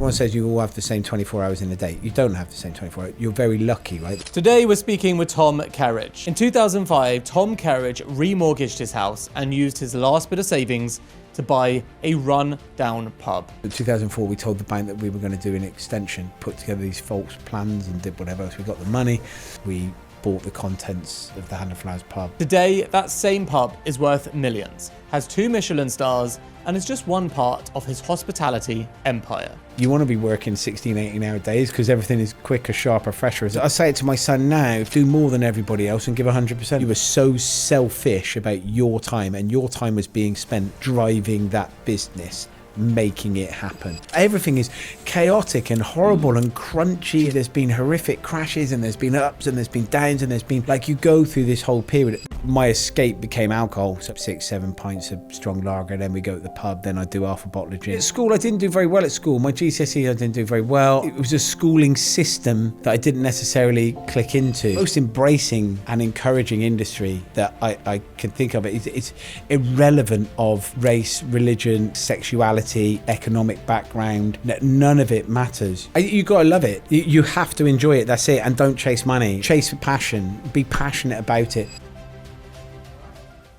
Everyone says you all have the same 24 hours in a day. You don't have the same 24 hours. You're very lucky, right? Today we're speaking with Tom Kerridge. In 2005, Tom Kerridge remortgaged his house and used his last bit of savings to buy a run-down pub. In 2004, we told the bank that we were going to do an extension, put together these false plans and did whatever else. We got the money. We bought the contents of the Hand of Flowers pub. Today, that same pub is worth millions, has 2 Michelin stars, and is just one part of his hospitality empire. You want to be working 16, 18-hour days because everything is quicker, sharper, fresher. I say it to my son now, do more than everybody else and give 100%. You were so selfish about your time, and your time was being spent driving that business, making it happen. Everything is chaotic and horrible and crunchy. There's been horrific crashes and there's been ups and there's been downs and there's been, like, you go through this whole period. My escape became alcohol, so 6-7 pints of strong lager, then we go to the pub, then I do half a bottle of gin. At school, I didn't do very well at school. My GCSE, I didn't do very well. It was a schooling system that I didn't necessarily click into. Most embracing and encouraging industry that I can think of, it's irrelevant of race, religion, sexuality, economic background. None of it matters. You gotta love it. You have to enjoy it, that's it. And don't chase money. Chase passion. Be passionate about it.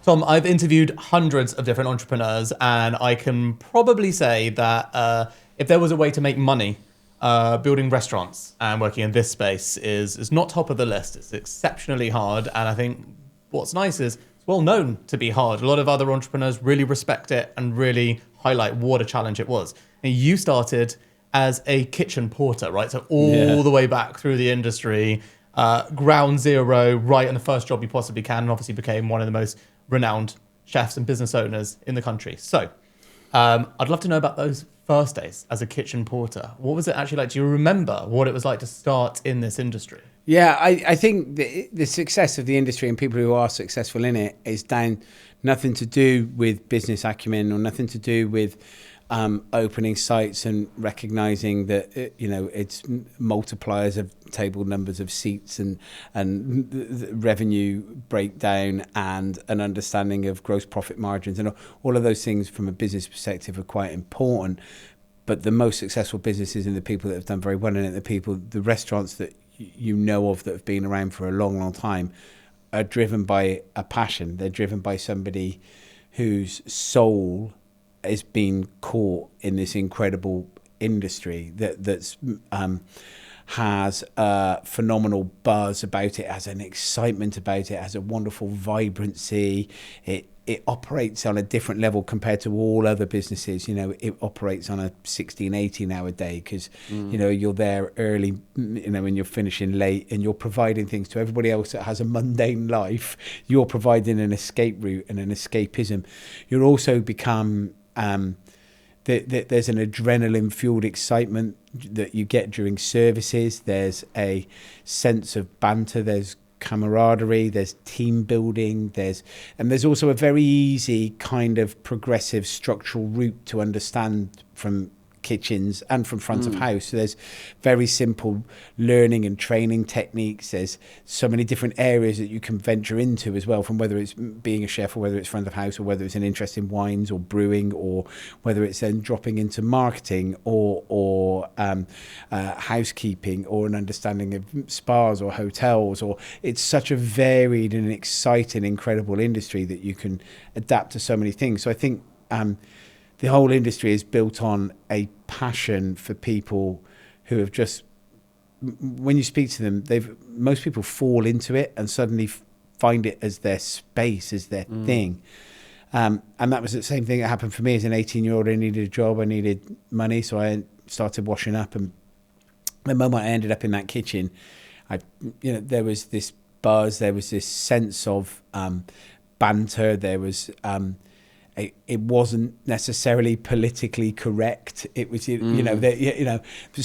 Tom, I've interviewed hundreds of different entrepreneurs, and I can probably say that if there was a way to make money, building restaurants and working in this space is not top of the list. It's exceptionally hard, and I think what's nice is it's well known to be hard. A lot of other entrepreneurs really respect it and really highlight what a challenge it was. And you started as a kitchen porter, right? So all the way back through the industry, ground zero, right in the first job you possibly can, and obviously became one of the most renowned chefs and business owners in the country. So I'd love to know about those first days as a kitchen porter. What was it actually like? Do you remember what it was like to start in this industry? Yeah, I think the success of the industry and people who are successful in it is down nothing to do with business acumen or nothing to do with opening sites and recognizing that it's multipliers of table numbers of seats and the revenue breakdown and an understanding of gross profit margins, and all of those things from a business perspective are quite important. But the most successful businesses and the people that have done very well in it, the restaurants that you know of that have been around for a long, long time, are driven by a passion. They're driven by somebody whose soul has been caught in this incredible industry that's has a phenomenal buzz about it, has an excitement about it, has a wonderful vibrancy. It operates on a different level compared to all other businesses. It operates on a 16, 18-hour day because, you're there early, and you're finishing late, and you're providing things to everybody else that has a mundane life. You're providing an escape route and an escapism. You're also become... there's an adrenaline-fueled excitement that you get during services. There's a sense of banter. There's camaraderie. There's team building. There's also a very easy kind of progressive structural route to understand from kitchens and from front of house. So there's very simple learning and training techniques. There's so many different areas that you can venture into as well, from whether it's being a chef or whether it's front of house or whether it's an interest in wines or brewing or whether it's then dropping into marketing or housekeeping or an understanding of spas or hotels. Or it's such a varied and exciting, incredible industry that you can adapt to so many things. So I think the whole industry is built on a passion for people who have just, when you speak to them, most people fall into it and suddenly find it as their space, as their thing. And that was the same thing that happened for me as an 18-year-old. I needed a job, I needed money, so I started washing up. And the moment I ended up in that kitchen, there was this buzz, there was this sense of banter, there was... It wasn't necessarily politically correct. It was,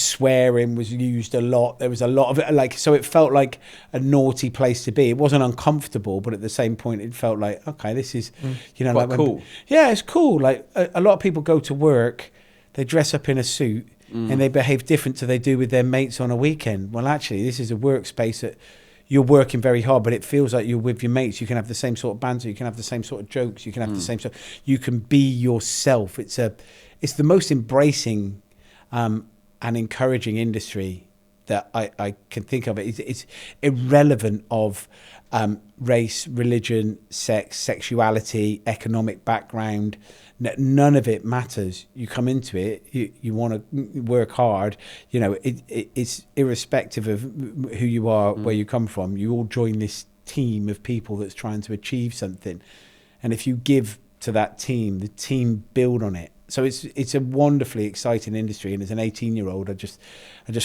swearing was used a lot. There was a lot of it, so it felt like a naughty place to be. It wasn't uncomfortable, but at the same point, it felt like, okay, this is, quite cool. It's cool. Like a lot of people go to work, they dress up in a suit, and they behave different to they do with their mates on a weekend. Well, actually, this is a workspace that you're working very hard, but it feels like you're with your mates. You can have the same sort of banter. You can have the same sort of jokes. You can have the same sort. You can be yourself. It's the most embracing and encouraging industry that I can think of. It's irrelevant of race, religion, sex, sexuality, economic background. None of it matters. You come into it, you want to work hard. You know, it's irrespective of who you are, where you come from. You all join this team of people that's trying to achieve something. And if you give to that team, the team build on it. So it's a wonderfully exciting industry, and as an 18-year-old, I just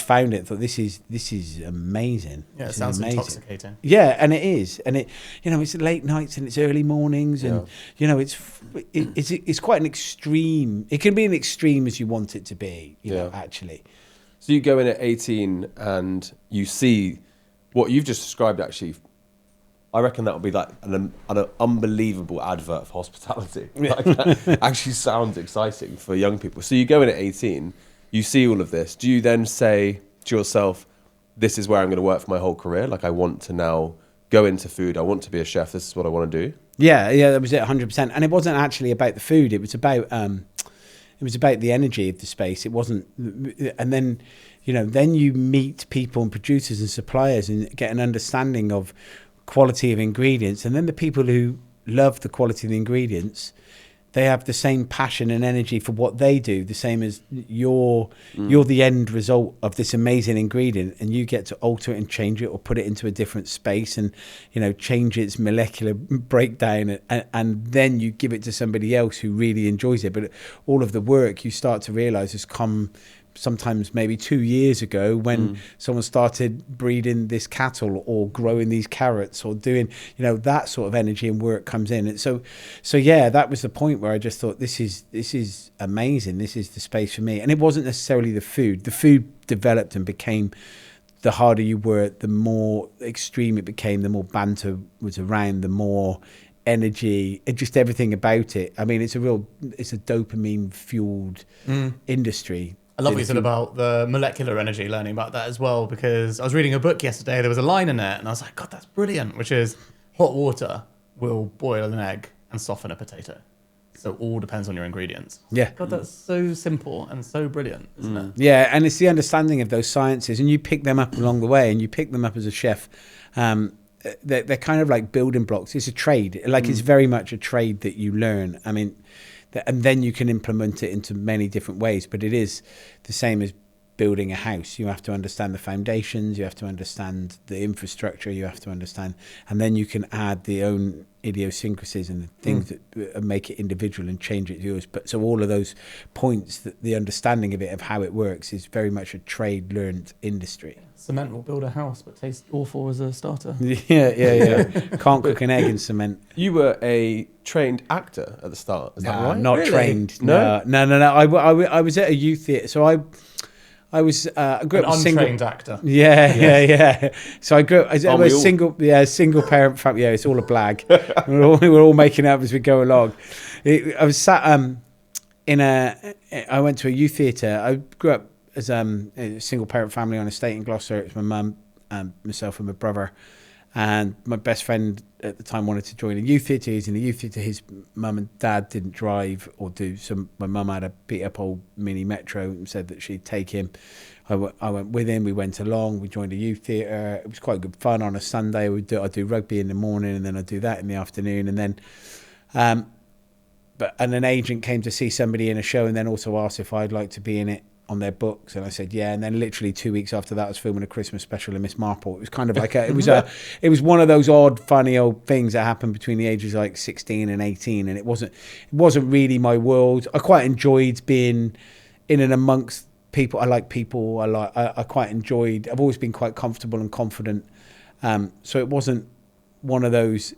found it. Thought this is amazing. Yeah, it sounds intoxicating. Yeah, and it is, and it it's late nights and it's early mornings, and it's quite an extreme. It can be an extreme as you want it to be. You know, actually. So you go in at 18 and you see what you've just described. Actually, I reckon that would be like an unbelievable advert for hospitality. Like, that actually sounds exciting for young people. So you go in at 18, you see all of this. Do you then say to yourself, this is where I'm going to work for my whole career? Like, I want to now go into food. I want to be a chef. This is what I want to do. Yeah, that was it, 100%. And it wasn't actually about the food. It was about the energy of the space. It wasn't, and then, then you meet people and producers and suppliers and get an understanding of quality of ingredients, and then the people who love the quality of the ingredients, they have the same passion and energy for what they do, the same as you're the end result of this amazing ingredient, and you get to alter it and change it or put it into a different space and change its molecular breakdown, and then you give it to somebody else who really enjoys it. But all of the work, you start to realize, has come sometimes maybe 2 years ago when someone started breeding this cattle or growing these carrots or doing, that sort of energy and work comes in. And so yeah, that was the point where I just thought, this is amazing. This is the space for me. And it wasn't necessarily the food. The food developed and became, the harder you worked, the more extreme it became, the more banter was around, the more energy, and just everything about it. I mean, it's a dopamine fueled industry. I love what you said about the molecular energy, learning about that as well, because I was reading a book yesterday, there was a line in it, and I was like, God, that's brilliant, which is hot water will boil an egg and soften a potato. So it all depends on your ingredients. Yeah. God, that's so simple and so brilliant, isn't it? Yeah, and it's the understanding of those sciences, and you pick them up along the way, and you pick them up as a chef. They're kind of like building blocks. It's a trade. It's very much a trade that you learn. I mean, and then you can implement it into many different ways, but it is the same as building a house. You have to understand the foundations, you have to understand the infrastructure, you have to understand, and then you can add the own idiosyncrasies and the things that make it individual and change it to yours. But so all of those points, that the understanding of it, of how it works, is very much a trade learned industry. Cement will build a house, but tastes awful as a starter. Yeah. Can't cook an egg in cement. You were a trained actor at the start, is that right? Not really? Trained. No. I was at a youth theatre, so I grew up an untrained actor. Yeah. So I grew up as a single parent family. Yeah, it's all a blag. we're all making up as we go along. I was sat I went to a youth theatre. I grew up as a single parent family on a estate in Gloucester. It's my mum, myself and my brother. And my best friend at the time wanted to join a youth theatre. He's in a youth theatre. His mum and dad didn't drive or do. So my mum had a beat up old mini Metro and said that she'd take him. I went with him. We went along. We joined a youth theatre. It was quite good fun on a Sunday. I'd do rugby in the morning, and then I'd do that in the afternoon. And then, and an agent came to see somebody in a show, and then also asked if I'd like to be in it on their books, and I said yeah. And then literally 2 weeks after that, I was filming a Christmas special in Miss Marple. It was kind of like it was one of those odd, funny old things that happened between the ages of like 16 and 18, and it wasn't really my world. I quite enjoyed being in and amongst people. I like people. I quite enjoyed. I've always been quite comfortable and confident. So it wasn't one of those.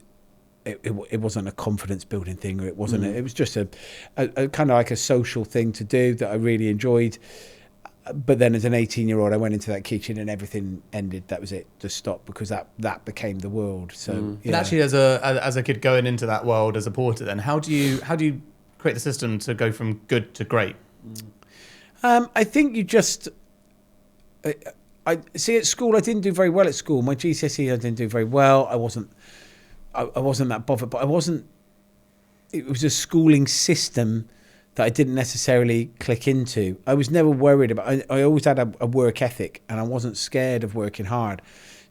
It wasn't a confidence building thing, or it wasn't. It was just a kind of like a social thing to do that I really enjoyed. But then, as an 18-year-old, I went into that kitchen and everything ended. That was it. Just stopped, because that became the world. So, And actually, as a kid going into that world as a porter, then how do you create the system to go from good to great? I think you just. I see at school. I didn't do very well at school. My GCSE, I didn't do very well. I wasn't that bothered, but it was a schooling system that I didn't necessarily click into. I was never worried about, I always had a work ethic, and I wasn't scared of working hard.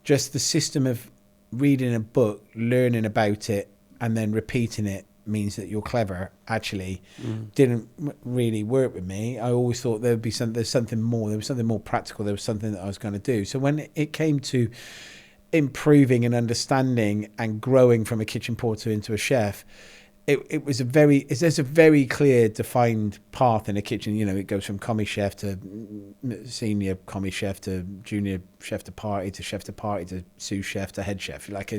Just the system of reading a book, learning about it, and then repeating it means that you're clever actually didn't really work with me. I always thought there'd be there's something more. There was something more practical. There was something that I was going to do. So when it came to improving and understanding and growing from a kitchen porter into a chef, there's a very clear defined path in a kitchen. You know, it goes from commis chef to senior commis chef to junior chef de partie to sous chef to head chef. Like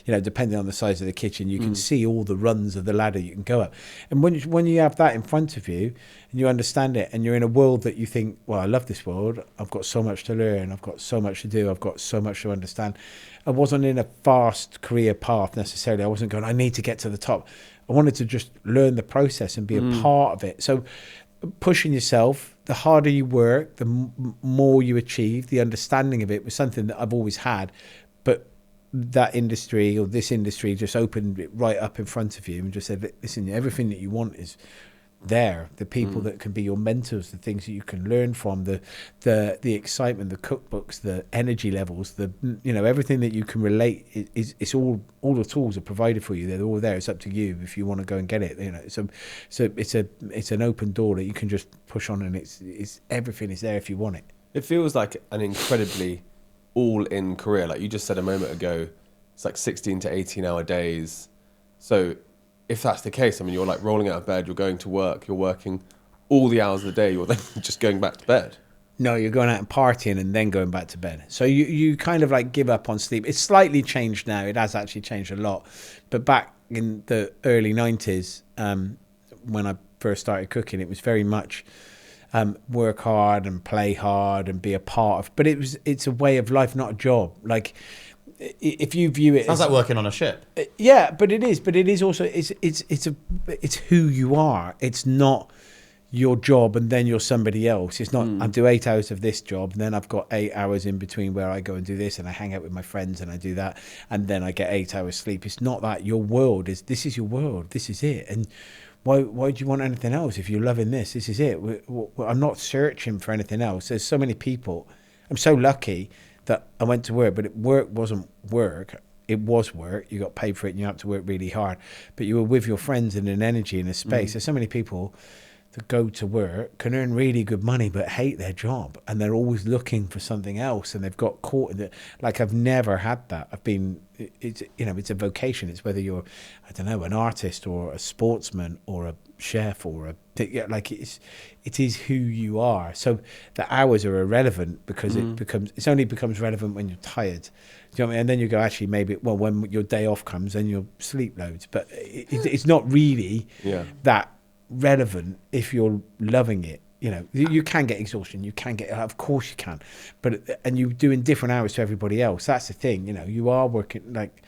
depending on the size of the kitchen, you can see all the rungs of the ladder you can go up. And when you have that in front of you and you understand it, and you're in a world that you think, well, I love this world. I've got so much to learn. I've got so much to do. I've got so much to understand. I wasn't in a fast career path necessarily. I wasn't going, I need to get to the top. I wanted to just learn the process and be a part of it. So pushing yourself, the harder you work, the more you achieve. The understanding of it was something that I've always had, but that industry or this industry just opened it right up in front of you and just said, listen, everything that you want is there. The people that can be your mentors, the things that you can learn from, the excitement, the cookbooks, the energy levels, everything that you can relate it's all the tools are provided for you. They're all there. It's up to you if you want to go and get it. So it's an open door that you can just push on, and it's everything is there if you want it. It feels like an incredibly all-in career. Like you just said a moment ago, it's like 16 to 18-hour days. So if that's the case, I mean, you're like rolling out of bed, you're going to work, you're working all the hours of the day, you're then just going back to bed. No, you're going out and partying and then going back to bed. So you kind of like give up on sleep. It's slightly changed now. It has actually changed a lot. But back in the early 90s, when I first started cooking, it was very much work hard and play hard and be a part of. But it's a way of life, not a job. Like, if you view it, sounds like working on a ship. Yeah, but it is also it's who you are. It's not your job and then you're somebody else. It's not I do 8 hours of this job and then I've got 8 hours in between where I go and do this and I hang out with my friends and I do that and then I get 8 hours sleep. It's not that. Your world is your world. This is it. And why do you want anything else? If you're loving this is it. I'm not searching for anything else. There's so many people. I'm so lucky that I went to work, but work wasn't work. It was work. You got paid for it and you had to work really hard. But you were with your friends in an energy, in a space. There's so many people that go to work, can earn really good money, but hate their job. And they're always looking for something else. And they've got caught in it. Like, I've never had that. It's a vocation. It's whether you're, I don't know, an artist or a sportsman or a chef or it is who you are. So the hours are irrelevant because it only becomes relevant when you're tired. Do you know what I mean? And then you go, actually, maybe, when your day off comes, then you'll sleep loads. But it's not really that relevant if you're loving it. You can get exhaustion, you can get, of course you can, and you're doing different hours to everybody else. That's the thing. You are working, like,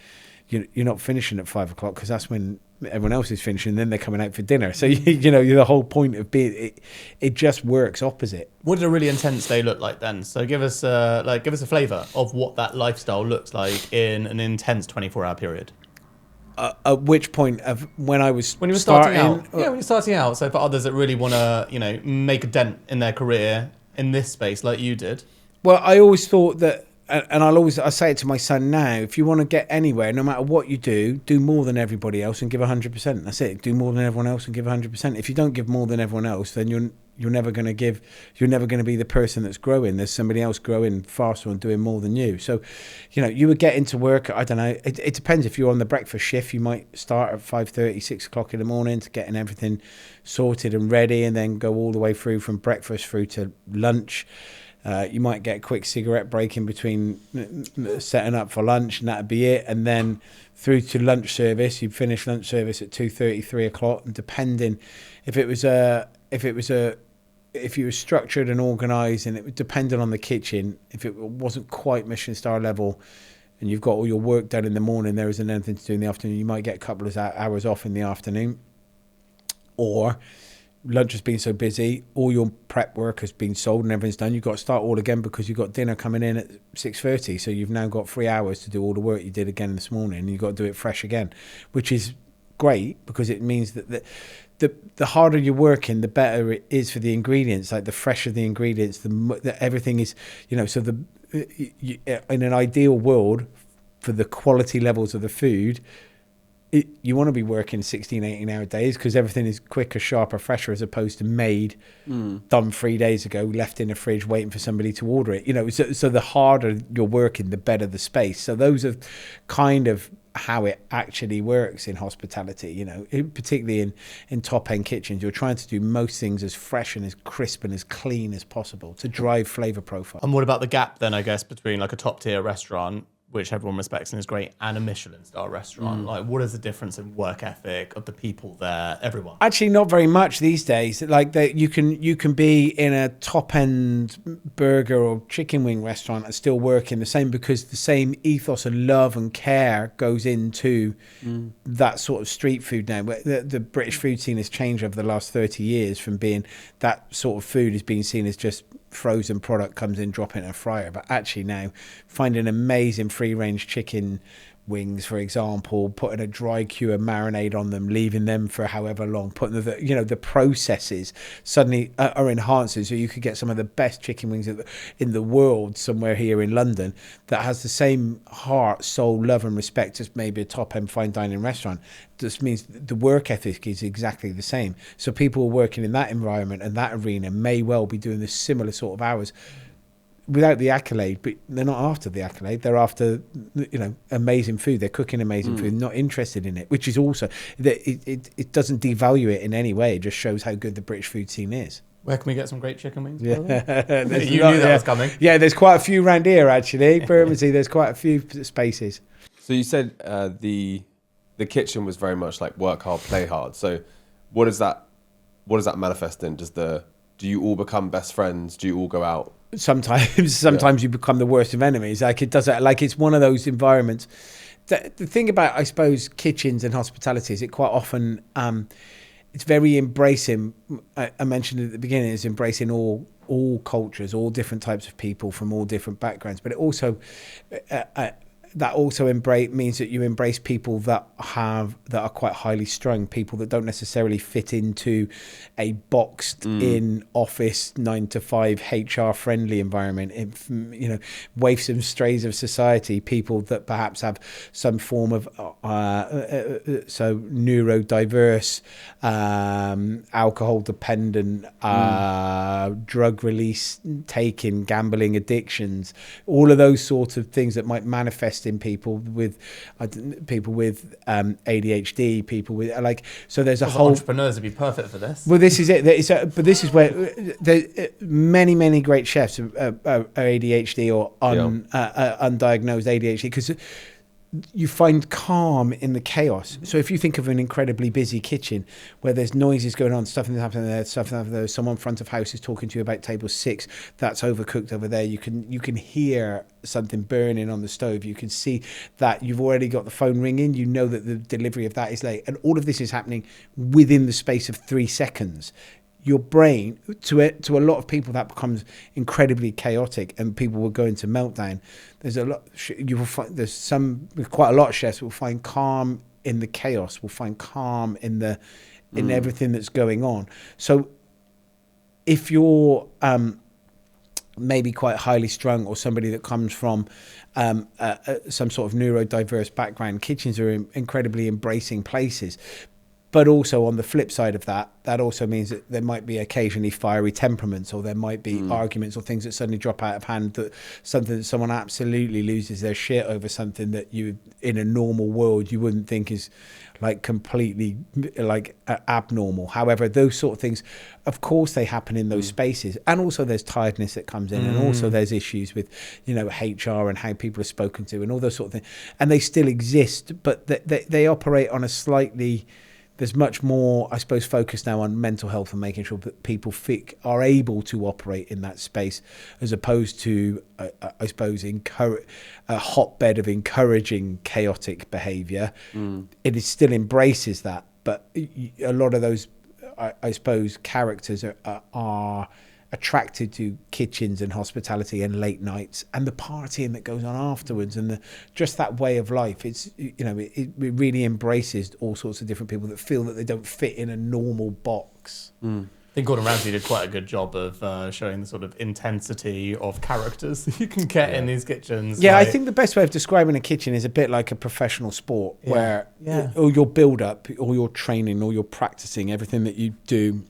you're not finishing at 5 o'clock because that's when everyone else is finishing, and then they're coming out for dinner. So the whole point of being it just works opposite. What did a really intense day look like then? So give us a flavour of what that lifestyle looks like in an intense 24-hour period. At which point of when you were starting out? When you're starting out. So for others that really want to, make a dent in their career in this space like you did. Well, I always thought that, and I say it to my son now, if you want to get anywhere, no matter what you do more than everybody else and give 100%. That's it. Do more than everyone else and give 100%. If you don't give more than everyone else, then you're never going to give. You're never going to be the person that's growing. There's somebody else growing faster and doing more than you. So, you would get into work. I don't know. It depends. If you're on the breakfast shift, you might start at 5:30, 6 o'clock in the morning to getting everything sorted and ready, and then go all the way through from breakfast through to lunch. You might get a quick cigarette break in between setting up for lunch, and that'd be it. And then through to lunch service, you'd finish lunch service at 2:30, 3 o'clock. And depending if you were structured and organised, and it would depend on the kitchen. If it wasn't quite Michelin-starred level, and you've got all your work done in the morning, there isn't anything to do in the afternoon. You might get a couple of hours off in the afternoon, or lunch has been so busy, all your prep work has been sold and everything's done. You've got to start all again because you've got dinner coming in at 6:30. So you've now got 3 hours to do all the work you did again this morning, and you've got to do it fresh again, which is great because it means that the harder you're working, the better it is for the ingredients. Like the fresher the ingredients, the everything is, so in an ideal world, for the quality levels of the food, you want to be working 16, 18-hour days because everything is quicker, sharper, fresher, as opposed to made, done 3 days ago, left in a fridge, waiting for somebody to order it. So the harder you're working, the better the space. So those are kind of how it actually works in hospitality, particularly in top-end kitchens. You're trying to do most things as fresh and as crisp and as clean as possible to drive flavor profile. And what about the gap then, I guess, between like a top-tier restaurant, which everyone respects and is great, and a Michelin-star restaurant? Like, what is the difference in work ethic of the people there, everyone? Actually, not very much these days. Like, you can be in a top-end burger or chicken wing restaurant and still work in the same, because the same ethos of love and care goes into that sort of street food now. The British food scene has changed over the last 30 years from being that sort of food is being seen as just frozen product, comes in, drop it in a fryer. But actually now, finding amazing free-range chicken wings, for example, putting a dry cure marinade on them, leaving them for however long, putting the processes suddenly are enhanced, so you could get some of the best chicken wings in the world somewhere here in London that has the same heart, soul, love and respect as maybe a top-end fine dining restaurant. This means the work ethic is exactly the same. So people working in that environment and that arena may well be doing the similar sort of hours without the accolade, but they're not after the accolade. They're after, amazing food. They're cooking amazing food, not interested in it, which is also, it doesn't devalue it in any way. It just shows how good the British food scene is. Where can we get some great chicken wings? Yeah. You knew that was coming. Yeah, there's quite a few around here, actually. Bermondsey, there's quite a few spaces. So you said the kitchen was very much like work hard, play hard. So what does that manifest in? Do you all become best friends? Do you all go out? Sometimes you become the worst of enemies. Like it does it. Like it's one of those environments. The thing about, I suppose, kitchens and hospitality is it quite often it's very embracing. I mentioned at the beginning, it's embracing all cultures, all different types of people from all different backgrounds. But it also that also means that you embrace people that are quite highly strung, people that don't necessarily fit into a boxed in office 9 to 5 HR friendly environment. Waifs and strays of society, people that perhaps have some form of so neurodiverse, alcohol dependent, drug release taking, gambling addictions, all of those sorts of things that might manifest in people with ADHD, people with so there's a whole entrepreneurs would be perfect for this. Well, this is it. But this is where many great chefs are ADHD or undiagnosed ADHD, because you find calm in the chaos. So if you think of an incredibly busy kitchen where there's noises going on, stuff happening there, stuff happening there, someone front of house is talking to you about table 6 that's overcooked over there. You can hear something burning on the stove. You can see that you've already got the phone ringing. You know that the delivery of that is late, and all of this is happening within the space of 3 seconds. Your brain, to a lot of people, that becomes incredibly chaotic, and people will go into meltdown. There's a lot. You will find quite a lot of chefs will find calm in the chaos. Will find calm in everything that's going on. So, if you're maybe quite highly strung, or somebody that comes from some sort of neurodiverse background, kitchens are incredibly embracing places. But also on the flip side of that also means that there might be occasionally fiery temperaments, or there might be arguments or things that suddenly drop out of hand, that someone absolutely loses their shit over something that you, in a normal world, you wouldn't think is like completely like abnormal. However, those sort of things, of course, they happen in those spaces. And also there's tiredness that comes in, and also there's issues with, HR and how people are spoken to and all those sort of things. And they still exist, but they operate on a slightly... There's much more, I suppose, focus now on mental health and making sure that people are able to operate in that space, as opposed to, I suppose, a hotbed of encouraging chaotic behaviour. It still embraces that, but a lot of those, I suppose, characters are attracted to kitchens and hospitality and late nights and the partying that goes on afterwards and just that way of life. It's, it really embraces all sorts of different people that feel that they don't fit in a normal box. I think Gordon Ramsay did quite a good job of showing the sort of intensity of characters that you can get in these kitchens. Yeah, I think the best way of describing a kitchen is a bit like a professional sport where all your build-up, all your training, all your practicing, everything that you do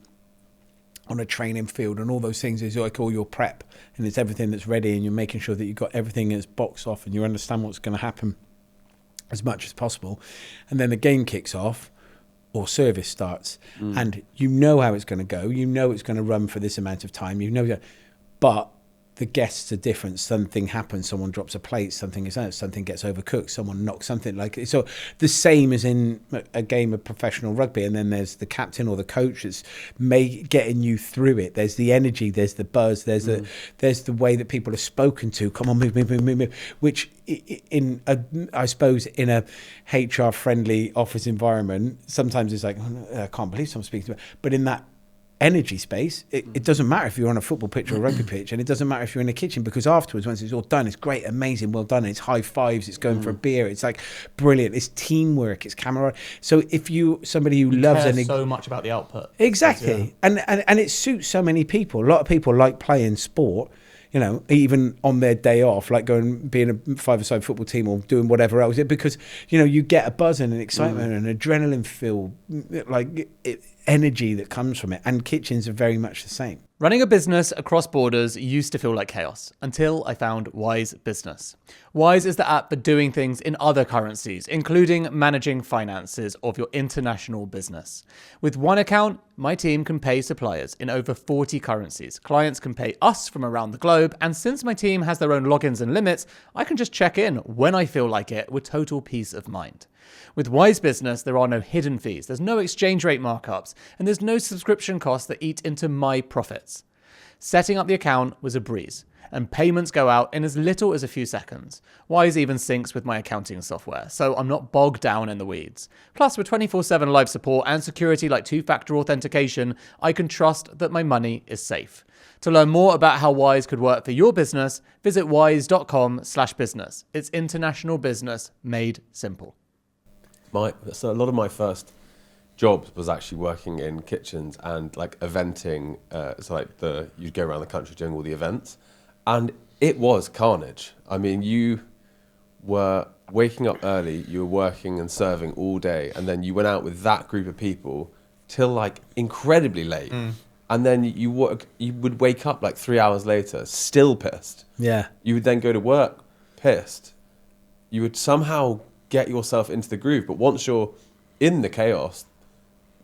on a training field and all those things is like all your prep, and it's everything that's ready, and you're making sure that you've got everything that's boxed off and you understand what's going to happen as much as possible. And then the game kicks off or service starts and you know how it's going to go. You know it's going to run for this amount of time. But the guests are different. Something happens. Someone drops a plate. Something is out. Something gets overcooked. Someone knocks something like it. So the same as in a game of professional rugby. And then there's the captain or the coach that's getting you through it. There's the energy. There's the buzz. There's the way that people are spoken to. Come on, move. Which I suppose in a HR friendly office environment, sometimes it's like, oh, no, I can't believe someone's speaking to me. But in that energy space, it doesn't matter if you're on a football pitch or a rugby pitch, and it doesn't matter if you're in a kitchen, because afterwards, once it's all done, it's great, amazing, well done, it's high fives, it's going for a beer, it's like brilliant, it's teamwork, it's camaraderie. So if somebody who loves so much about the output, exactly, and it suits so many people. A lot of people like playing sport, even on their day off, like being a five-a-side football team or doing whatever else, because you get a buzz and an excitement and adrenaline feel, energy that comes from it, and kitchens are very much the same. Running a business across borders used to feel like chaos until I found Wise Business. Wise is the app for doing things in other currencies, including managing finances of your international business. With one account, my team can pay suppliers in over 40 currencies. Clients can pay us from around the globe, and since my team has their own logins and limits, I can just check in when I feel like it with total peace of mind. With Wise Business, there are no hidden fees, there's no exchange rate markups, and there's no subscription costs that eat into my profits. Setting up the account was a breeze, and payments go out in as little as a few seconds. Wise even syncs with my accounting software, so I'm not bogged down in the weeds. Plus, with 24/7 live support and security like two-factor authentication, I can trust that my money is safe. To learn more about how Wise could work for your business, visit wise.com/business. It's international business made simple. So a lot of my first jobs was actually working in kitchens and like eventing. You'd go around the country doing all the events, and it was carnage. I mean, you were waking up early, you were working and serving all day, and then you went out with that group of people till like incredibly late. And then you would wake up like 3 hours later, still pissed. Yeah. You would then go to work pissed. You would somehow get yourself into the groove, but once you're in the chaos,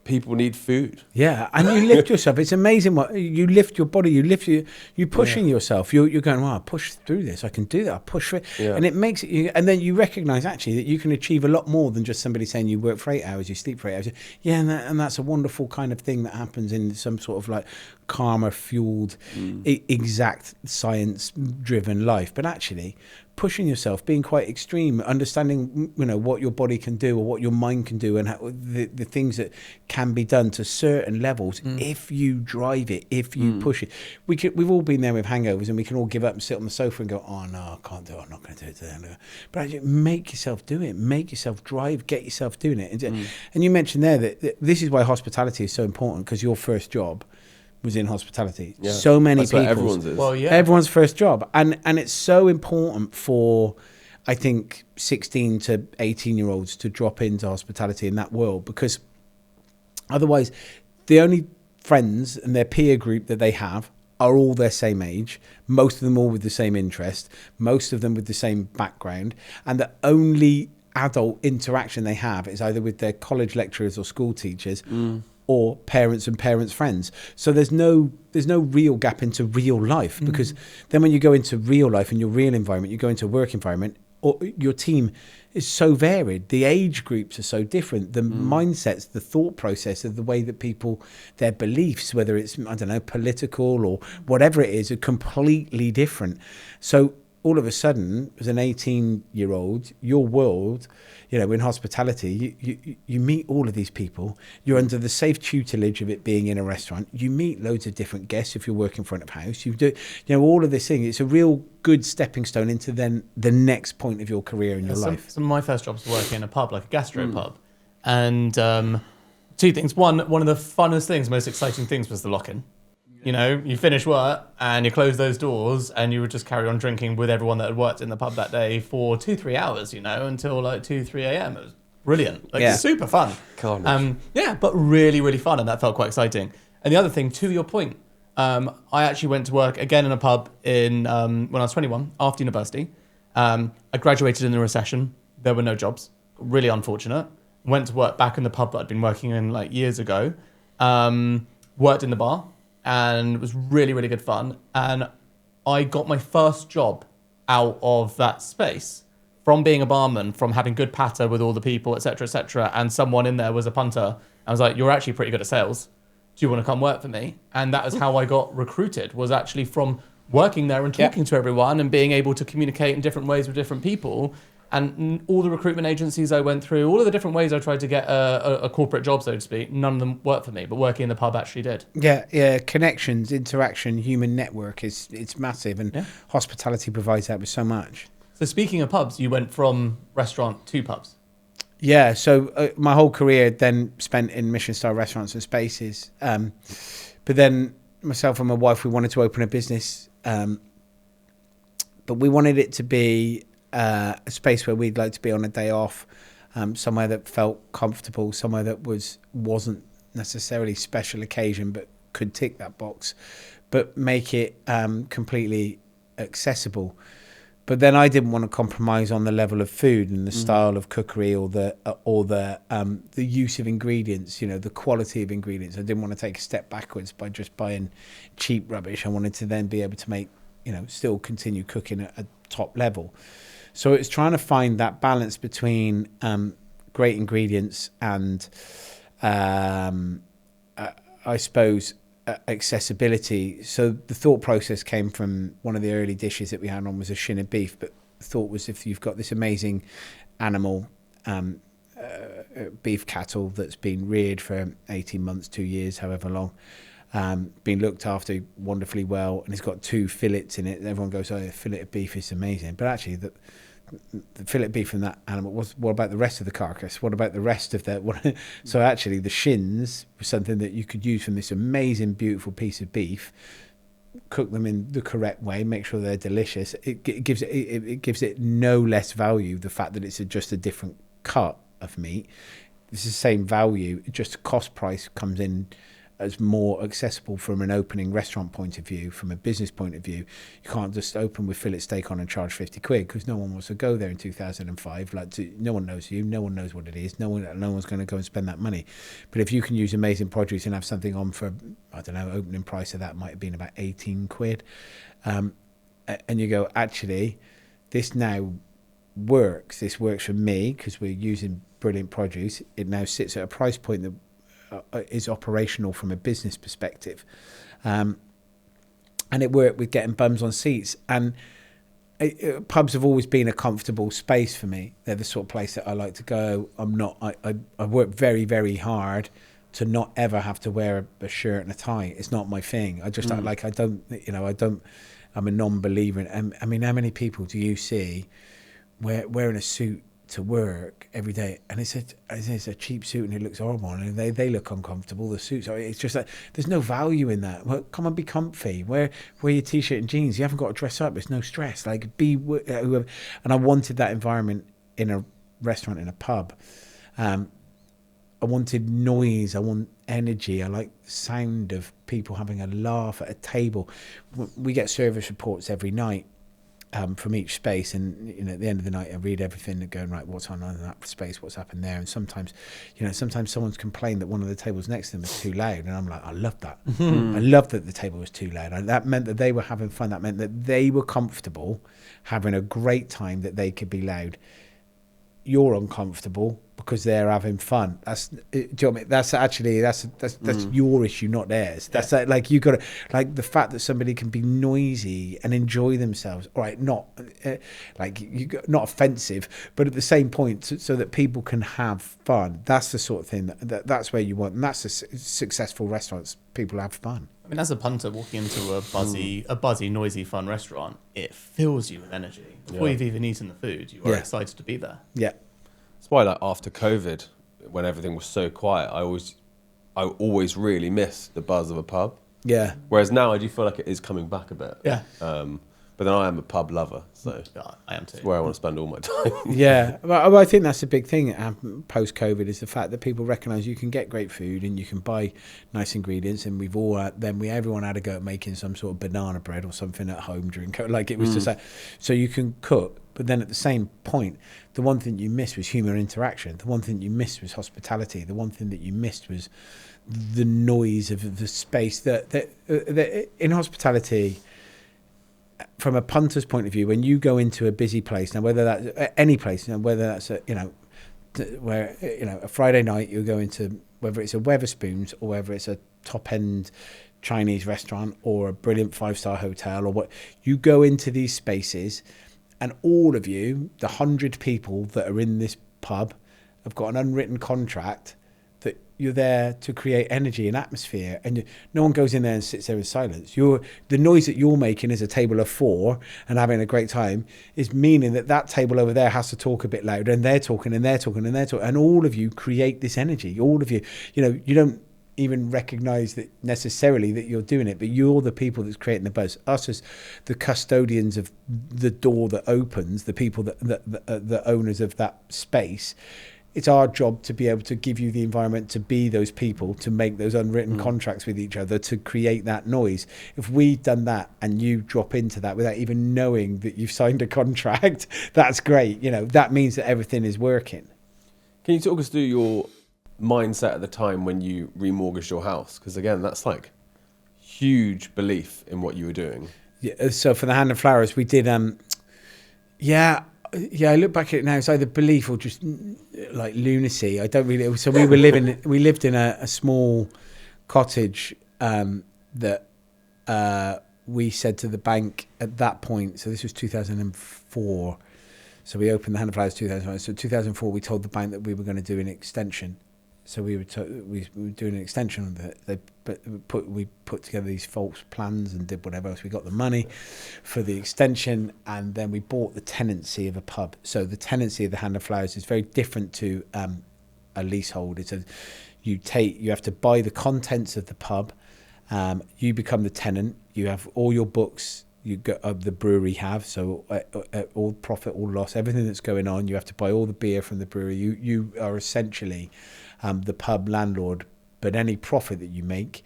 people need food. Yeah, and you lift yourself. It's amazing what you lift your body. You're pushing yourself. You're going, wow, I push through this. I can do that. I push through it. Yeah. And it makes it. And then you recognise actually that you can achieve a lot more than just somebody saying you work for 8 hours, you sleep for 8 hours. Yeah, and that's a wonderful kind of thing that happens in some sort of like karma fueled, exact science driven life. But actually, pushing yourself, being quite extreme, understanding what your body can do or what your mind can do, and how the things that can be done to certain levels if you drive it, if you push it. We've all been there with hangovers, and we can all give up and sit on the sofa and go, oh no, I can't do it, I'm not going to do it today. But actually make yourself do it, make yourself drive, get yourself doing it. And you mentioned there that this is why hospitality is so important, because your first job was in hospitality. Yeah. So many people. Everyone's is. Well, yeah. Everyone's first job. And it's so important for, I think, 16 to 18-year-olds to drop into hospitality in that world, because otherwise the only friends and their peer group that they have are all their same age, most of them all with the same interest, most of them with the same background, and the only adult interaction they have is either with their college lecturers or school teachers or parents and parents' friends. So there's no real gap into real life, because then when you go into real life and your real environment, you go into a work environment, or your team is so varied, the age groups are so different, the mindsets, the thought process of the way that people, their beliefs, whether it's, I don't know, political or whatever it is, are completely different. So all of a sudden, as an 18-year-old, your world, in hospitality, you meet all of these people. You're under the safe tutelage of it being in a restaurant. You meet loads of different guests if you're working front of house. You do, all of this thing. It's a real good stepping stone into then the next point of your career in your life. Some of my first jobs were working in a pub, like a gastropub. And two things. One of the funnest things, most exciting things was the lock-in. You finish work and you close those doors and you would just carry on drinking with everyone that had worked in the pub that day for 2-3 hours, until like 2-3 a.m. It was brilliant. Super fun. But really, really fun. And that felt quite exciting. And the other thing, to your point, I actually went to work again in a pub when I was 21, after university. I graduated in the recession. There were no jobs. Really unfortunate. Went to work back in the pub that I'd been working in like years ago. Worked in the bar. And it was really, really good fun. And I got my first job out of that space from being a barman, from having good patter with all the people, et cetera, and someone in there was a punter. I was like, you're actually pretty good at sales. Do you want to come work for me? And that is how I got recruited, was actually from working there and talking to everyone and being able to communicate in different ways with different people. And all the recruitment agencies I went through, all of the different ways I tried to get a corporate job, so to speak, none of them worked for me, but working in the pub actually did. Yeah. Connections, interaction, human network it's massive, and hospitality provides that with so much. So speaking of pubs, you went from restaurant to pubs. Yeah, so my whole career then spent in Michelin-starred restaurants and spaces. But then myself and my wife, we wanted to open a business, but we wanted it to be a space where we'd like to be on a day off, somewhere that felt comfortable, somewhere that wasn't necessarily special occasion, but could tick that box, but make it completely accessible. But then I didn't want to compromise on the level of food and the style of cookery or the use of ingredients, the quality of ingredients. I didn't want to take a step backwards by just buying cheap rubbish. I wanted to then be able to make, still continue cooking at a top level. So it's trying to find that balance between great ingredients and, I suppose, accessibility. So the thought process came from one of the early dishes that we had on was a shin of beef, but the thought was, if you've got this amazing animal, beef cattle that's been reared for 18 months, 2 years, however long, been looked after wonderfully well, and it's got 2 fillets in it, everyone goes, oh, a fillet of beef is amazing. But actually the fillet of beef from that animal, what about the rest of the carcass? What about the rest of the... So actually the shins was something that you could use from this amazing, beautiful piece of beef, cook them in the correct way, make sure they're delicious. It gives it no less value, the fact that it's just a different cut of meat. It's the same value, just cost price comes in as more accessible from an opening restaurant point of view. From a business point of view, you can't just open with fillet steak on and charge 50 quid, because no one wants to go there in 2005. No one knows you, no one knows what it is, no one's going to go and spend that money. But if you can use amazing produce and have something on for, I don't know, opening price of that might have been about 18 quid, and you go, actually, this now works. This works for me because we're using brilliant produce. It now sits at a price point that is operational from a business perspective, and it worked with getting bums on seats. And pubs have always been a comfortable space for me. They're the sort of place that I like to go. I work very, very hard to not ever have to wear a shirt and a tie. It's not my thing. I'm a non-believer in, I mean, how many people do you see wearing a suit to work every day, and it's a cheap suit and it looks horrible and they look uncomfortable, the suits are, it's just like, there's no value in that. Well, come and be comfy, wear your t-shirt and jeans, you haven't got to dress up, it's no stress, like be whoever. And I wanted that environment in a restaurant, in a pub. I wanted noise, I want energy, I like the sound of people having a laugh at a table. We get service reports every night from each space, and at the end of the night I read everything and going, right, what's on in that space, what's happened there. And sometimes someone's complained that one of the tables next to them is too loud, and I'm like, I love that. I love that the table was too loud. That meant that they were having fun, that meant that they were comfortable, having a great time, that they could be loud. You're uncomfortable because they're having fun. Do you know what I mean? That's actually that's your issue, not theirs. That's like you got to, like, the fact that somebody can be noisy and enjoy themselves. All right, not not offensive, but at the same point, so that people can have fun. That's the sort of thing that's where you want, and that's the successful restaurants. People have fun. I mean, as a punter walking into a buzzy, noisy, fun restaurant, it fills you with energy. Before you've even eaten the food, you are excited to be there. Yeah. That's why, like, after COVID, when everything was so quiet, I always really miss the buzz of a pub. Yeah. Whereas now I do feel like it is coming back a bit. Yeah. But then I am a pub lover, so I am too. that's where I want to spend all my time. Yeah, well, I think that's the big thing post-COVID is the fact that people recognise you can get great food and you can buy nice ingredients, and everyone had to go at making some sort of banana bread or something at home during COVID. Like, it was just like, so you can cook, but then at the same point, the one thing you missed was human interaction. The one thing you missed was hospitality. The one thing that you missed was the noise of the space. That in hospitality, from a punter's point of view, when you go into a busy place, now whether that's any place, whether that's a Friday night, you're going to, whether it's a Weatherspoons or whether it's a top end Chinese restaurant or a brilliant 5-star hotel, or what, you go into these spaces, and all of you, the 100 people that are in this pub, have got an unwritten contract that you're there to create energy and atmosphere, and no one goes in there and sits there in silence. The noise that you're making as a table of 4 and having a great time is meaning that table over there has to talk a bit louder, and they're talking and they're talking and they're talking, and all of you create this energy. All of you, you don't even recognize that necessarily that you're doing it, but you're the people that's creating the buzz. Us as the custodians of the door that opens, the people the owners of that space, it's our job to be able to give you the environment to be those people, to make those unwritten contracts with each other, to create that noise. If we've done that and you drop into that without even knowing that you've signed a contract, that's great. That means that everything is working. Can you talk us through your mindset at the time when you remortgaged your house? Because again, that's like huge belief in what you were doing. Yeah. So for the Hand of Flowers, we did. I look back at it now, it's either belief or just like lunacy. I don't really. So we lived in a small cottage that we said to the bank at that point. So this was 2004. So we opened the Hand of Flowers 2005. So 2004, we told the bank that we were going to do an extension. So we were doing an extension of it. We put together these false plans and did whatever else. We got the money for the extension, and then we bought the tenancy of a pub. So the tenancy of the Hand of Flowers is very different to a leasehold. You have to buy the contents of the pub. You become the tenant. You have all your books. The brewery have, so all profit, all loss, everything that's going on. You have to buy all the beer from the brewery. You are essentially the pub landlord, but any profit that you make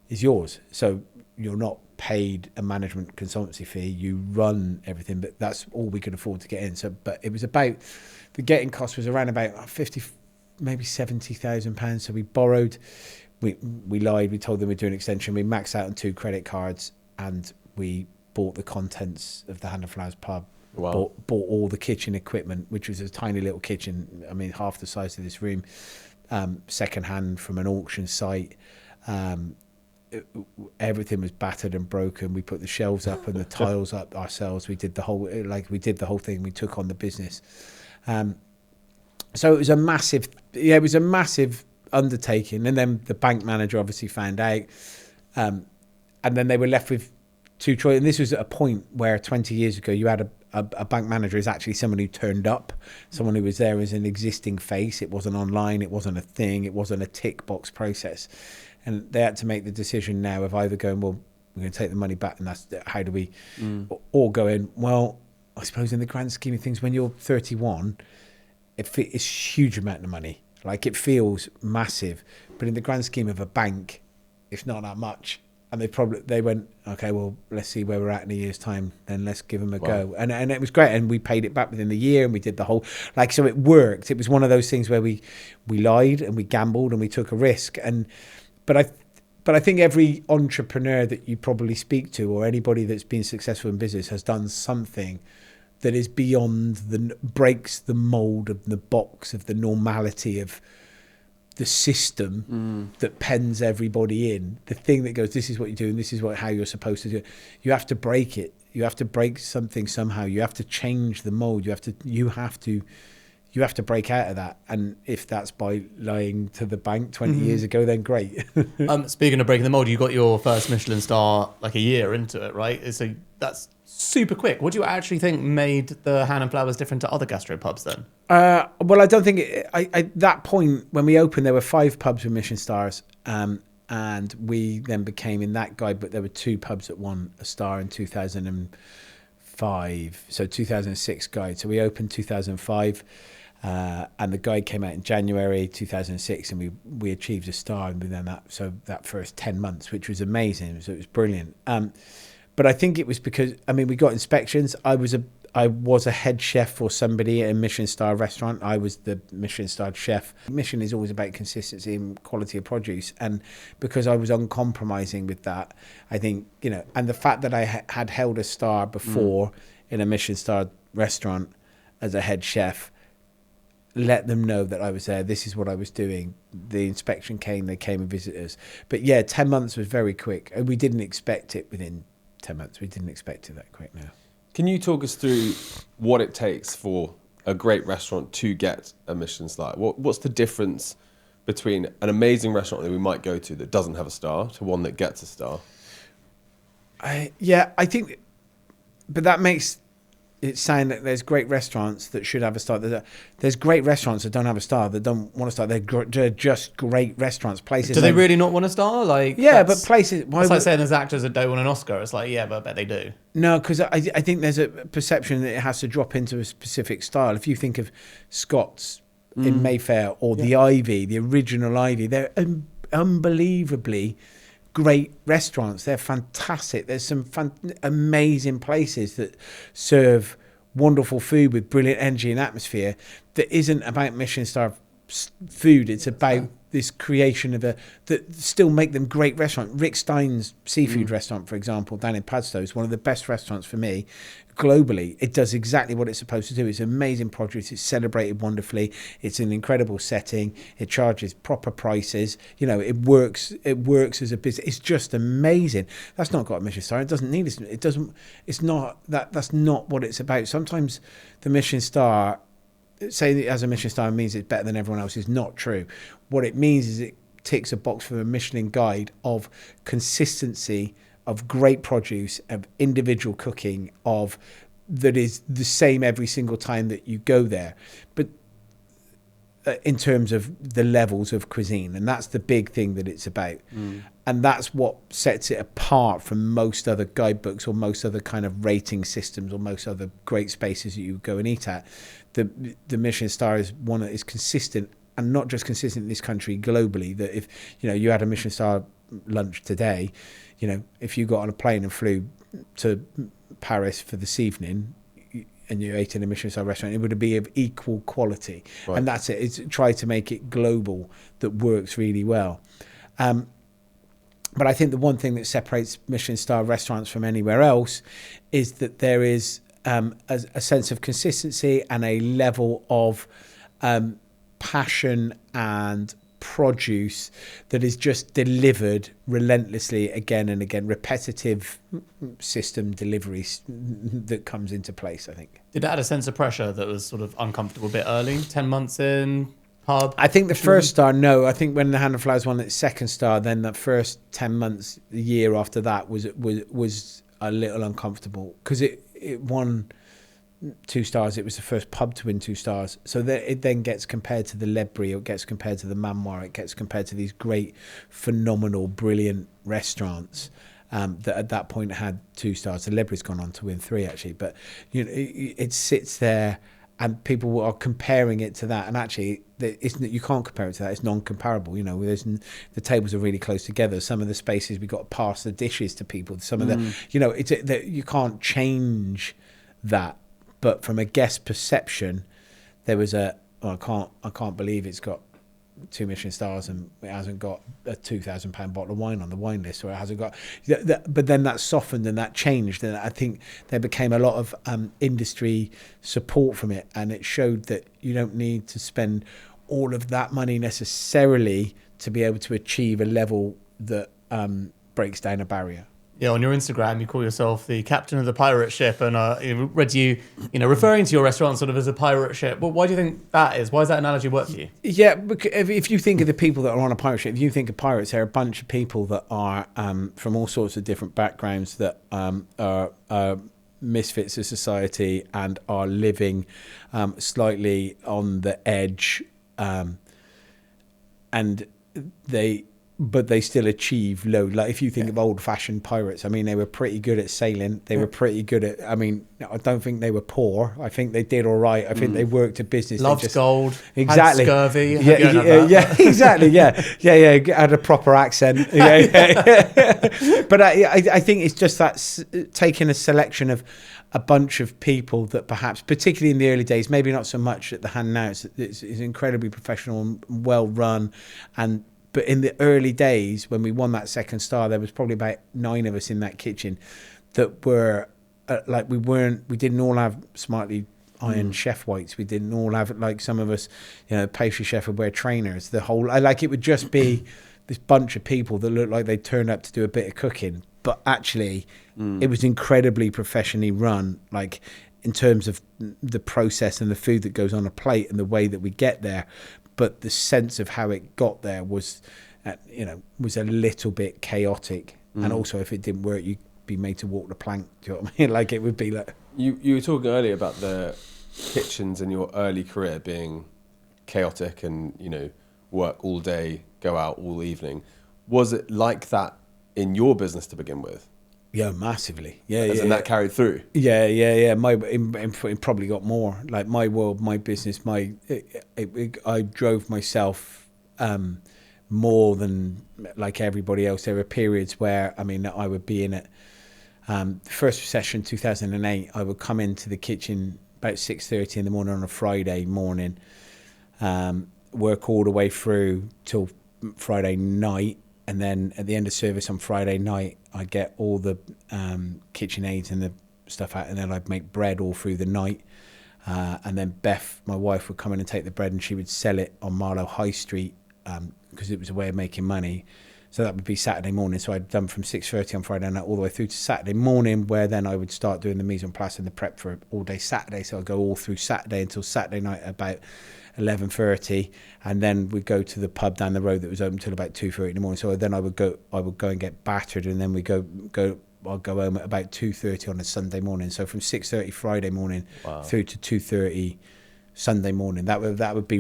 is yours. So you're not paid a management consultancy fee. You run everything, but that's all we could afford to get in. So, but it was about, the getting cost was around about 50, maybe £70,000. So we borrowed, we lied, we told them we'd do an extension. We maxed out on 2 credit cards, and we bought the contents of the Hand of Flowers pub. Wow. Bought all the kitchen equipment, which was a tiny little kitchen. I mean, half the size of this room, second hand from an auction site. Everything was battered and broken. We put the shelves up and the tiles up ourselves. We did the whole thing. We took on the business. So it was a massive undertaking. And then the bank manager obviously found out, and then they were left with 2 choices. And this was at a point where 20 years ago you had a bank manager is actually someone who turned up, someone who was there as an existing face. It wasn't online, it wasn't a thing, it wasn't a tick box process. And they had to make the decision now of either going, well, we're going to take the money back, and that's how do we, or going, well, I suppose in the grand scheme of things, when you're 31, it's a huge amount of money. Like, it feels massive, but in the grand scheme of a bank, it's not that much. And they went, okay, well, let's see where we're at in a year's time, then let's give them a go. And it was great, and we paid it back within the year, and we did the whole, so it worked. It was one of those things where we lied and we gambled and we took a risk. But I think every entrepreneur that you probably speak to, or anybody that's been successful in business, has done something that is beyond breaks the mold of the box of the normality of the system that pens everybody in. The thing that goes, this is what you do and this is how you're supposed to do it. You have to break it. You have to break something somehow. You have to change the mold. You have to break out of that. And if that's by lying to the bank 20 years ago, then great. Speaking of breaking the mold, you got your first Michelin star like a year into it, right? So that's super quick. What do you actually think made the Hand and Flowers different to other gastropubs then? Well, I don't think at that point when we opened, there were 5 pubs with Michelin stars. And we then became in that guidebook, there were 2 pubs that won a star in 2005. So 2006 guide. So we opened 2005. And the guide came out in January 2006, and we achieved a star within that first 10 months, which was amazing. So it was brilliant. But I think it was because we got inspections. I was a head chef for somebody at a Michelin star restaurant. I was the Michelin starred chef. Michelin is always about consistency and quality of produce, and because I was uncompromising with that, I think and the fact that I had held a star before in a Michelin starred restaurant as a head chef, let them know that I was there. This is what I was doing. The inspection came, they came and visited us. But yeah, 10 months was very quick. And we didn't expect it within 10 months. We didn't expect it that quick now. Can you talk us through what it takes for a great restaurant to get a Michelin star? What's the difference between an amazing restaurant that we might go to that doesn't have a star to one that gets a star? I think, but that makes it's saying that there's great restaurants that should have a star. There's great restaurants that don't have a star, that don't want a star. They're just great restaurants. Places. Do they really not want a star? Like, yeah, but places. It's like saying there's actors that don't want an Oscar. It's like, yeah, but I bet they do. No, because I think there's a perception that it has to drop into a specific style. If you think of Scott's in Mayfair or the Ivy, the original Ivy, they're unbelievably great restaurants. They're fantastic. There's some amazing places that serve wonderful food with brilliant energy and atmosphere that isn't about Michelin star food. It's about this creation of that still make them great restaurant. Rick Stein's seafood restaurant, for example, down in Padstow, is one of the best restaurants for me globally. It does exactly what it's supposed to do. It's amazing produce. It's celebrated wonderfully. It's an incredible setting. It charges proper prices. It works as a business. It's just amazing. That's not got a Michelin star. It doesn't need it. It doesn't. It's not that. That's not what it's about. Sometimes the Michelin star, saying it has a Michelin star means it's better than everyone else, is not true. What it means is it ticks a box for a Michelin guide of consistency, of great produce, of individual cooking, of that is the same every single time that you go there. But in terms of the levels of cuisine, and that's the big thing that it's about. And that's what sets it apart from most other guidebooks or most other kind of rating systems or most other great spaces that you go and eat at. The Michelin star is one that is consistent, and not just consistent in this country, globally. That if you had a Michelin star lunch today, if you got on a plane and flew to Paris for this evening and you ate in a Michelin star restaurant, it would be of equal quality. Right. And that's it. It's try to make it global that works really well. But I think the one thing that separates Michelin star restaurants from anywhere else is that there is a sense of consistency and a level of passion and produce that is just delivered relentlessly again and again. Repetitive system deliveries that comes into place, I think. Did it add a sense of pressure that was sort of uncomfortable a bit early, 10 months in? Pub? I think the first star, no. I think when the Hand of Flowers won its second star, then the first 10 months, the year after that was a little uncomfortable because it won 2 stars. It was the first pub to win 2 stars. So it then gets compared to the Ledbury, it gets compared to the Manoir, it gets compared to these great, phenomenal, brilliant restaurants that at that point had 2 stars. The Ledbury's gone on to win 3 actually, but it sits there and people are comparing it to that, and actually you can't compare it to that. It's non-comparable. The tables are really close together. Some of the spaces we've got to pass the dishes to people. Some of the you can't change that. But from a guest perception, there was I can't believe it's got 2 Michelin stars and it hasn't got a £2,000 bottle of wine on the wine list, or it hasn't got. But then that softened and that changed, and I think there became a lot of industry support from it, and it showed that you don't need to spend all of that money necessarily to be able to achieve a level that breaks down a barrier. Yeah, on your Instagram, you call yourself the captain of the pirate ship, and read you referring to your restaurant sort of as a pirate ship. Well, why do you think that is? Why does that analogy work for you? Yeah, because if you think of the people that are on a pirate ship, if you think of pirates, they're a bunch of people that are from all sorts of different backgrounds that are misfits of society and are living slightly on the edge, and they still achieve load. Like if you think of old-fashioned pirates, I mean, they were pretty good at sailing. They were pretty good at. I mean, I don't think they were poor. I think they did all right. I think they worked a business. Loved gold. Exactly. Had scurvy. Yeah, exactly. Yeah. Had a proper accent. Yeah. But I think it's just that taking a selection of a bunch of people that perhaps, particularly in the early days, maybe not so much at the hand now. It's incredibly professional and well run, But in the early days, when we won that second star, there was probably about 9 of us in that kitchen that were we didn't all have smartly ironed chef whites. We didn't all have, like some of us, pastry chef would wear trainers. It would just be this bunch of people that looked like they turned up to do a bit of cooking, but actually it was incredibly professionally run, like in terms of the process and the food that goes on a plate and the way that we get there. But the sense of how it got there was a little bit chaotic. And also, if it didn't work, you'd be made to walk the plank. Do you know what I mean? Like it would be like... You were talking earlier about the kitchens in your early career being chaotic and, work all day, go out all evening. Was it like that in your business to begin with? Yeah, massively. And that carried through. Yeah. It probably got more. Like my world, my business, I drove myself more than like everybody else. There were periods where I would be in it. The first recession, 2008, I would come into the kitchen about 6:30 in the morning on a Friday morning, work all the way through till Friday night. And then at the end of service on Friday night, I'd get all the kitchen aids and the stuff out, and then I'd make bread all through the night. And then Beth, my wife, would come in and take the bread, and she would sell it on Marlow High Street because it was a way of making money. So that would be Saturday morning. So I'd done from 6:30 on Friday night all the way through to Saturday morning, where then I would start doing the mise en place and the prep for all day Saturday. So I'd go all through Saturday until Saturday night about 11:30, and then we'd go to the pub down the road that was open till about 2:30 in the morning. So then I would go and get battered, and then I'll go home at about 2:30 on a Sunday morning. So from 6:30 Friday morning through to 2:30 Sunday morning. That would be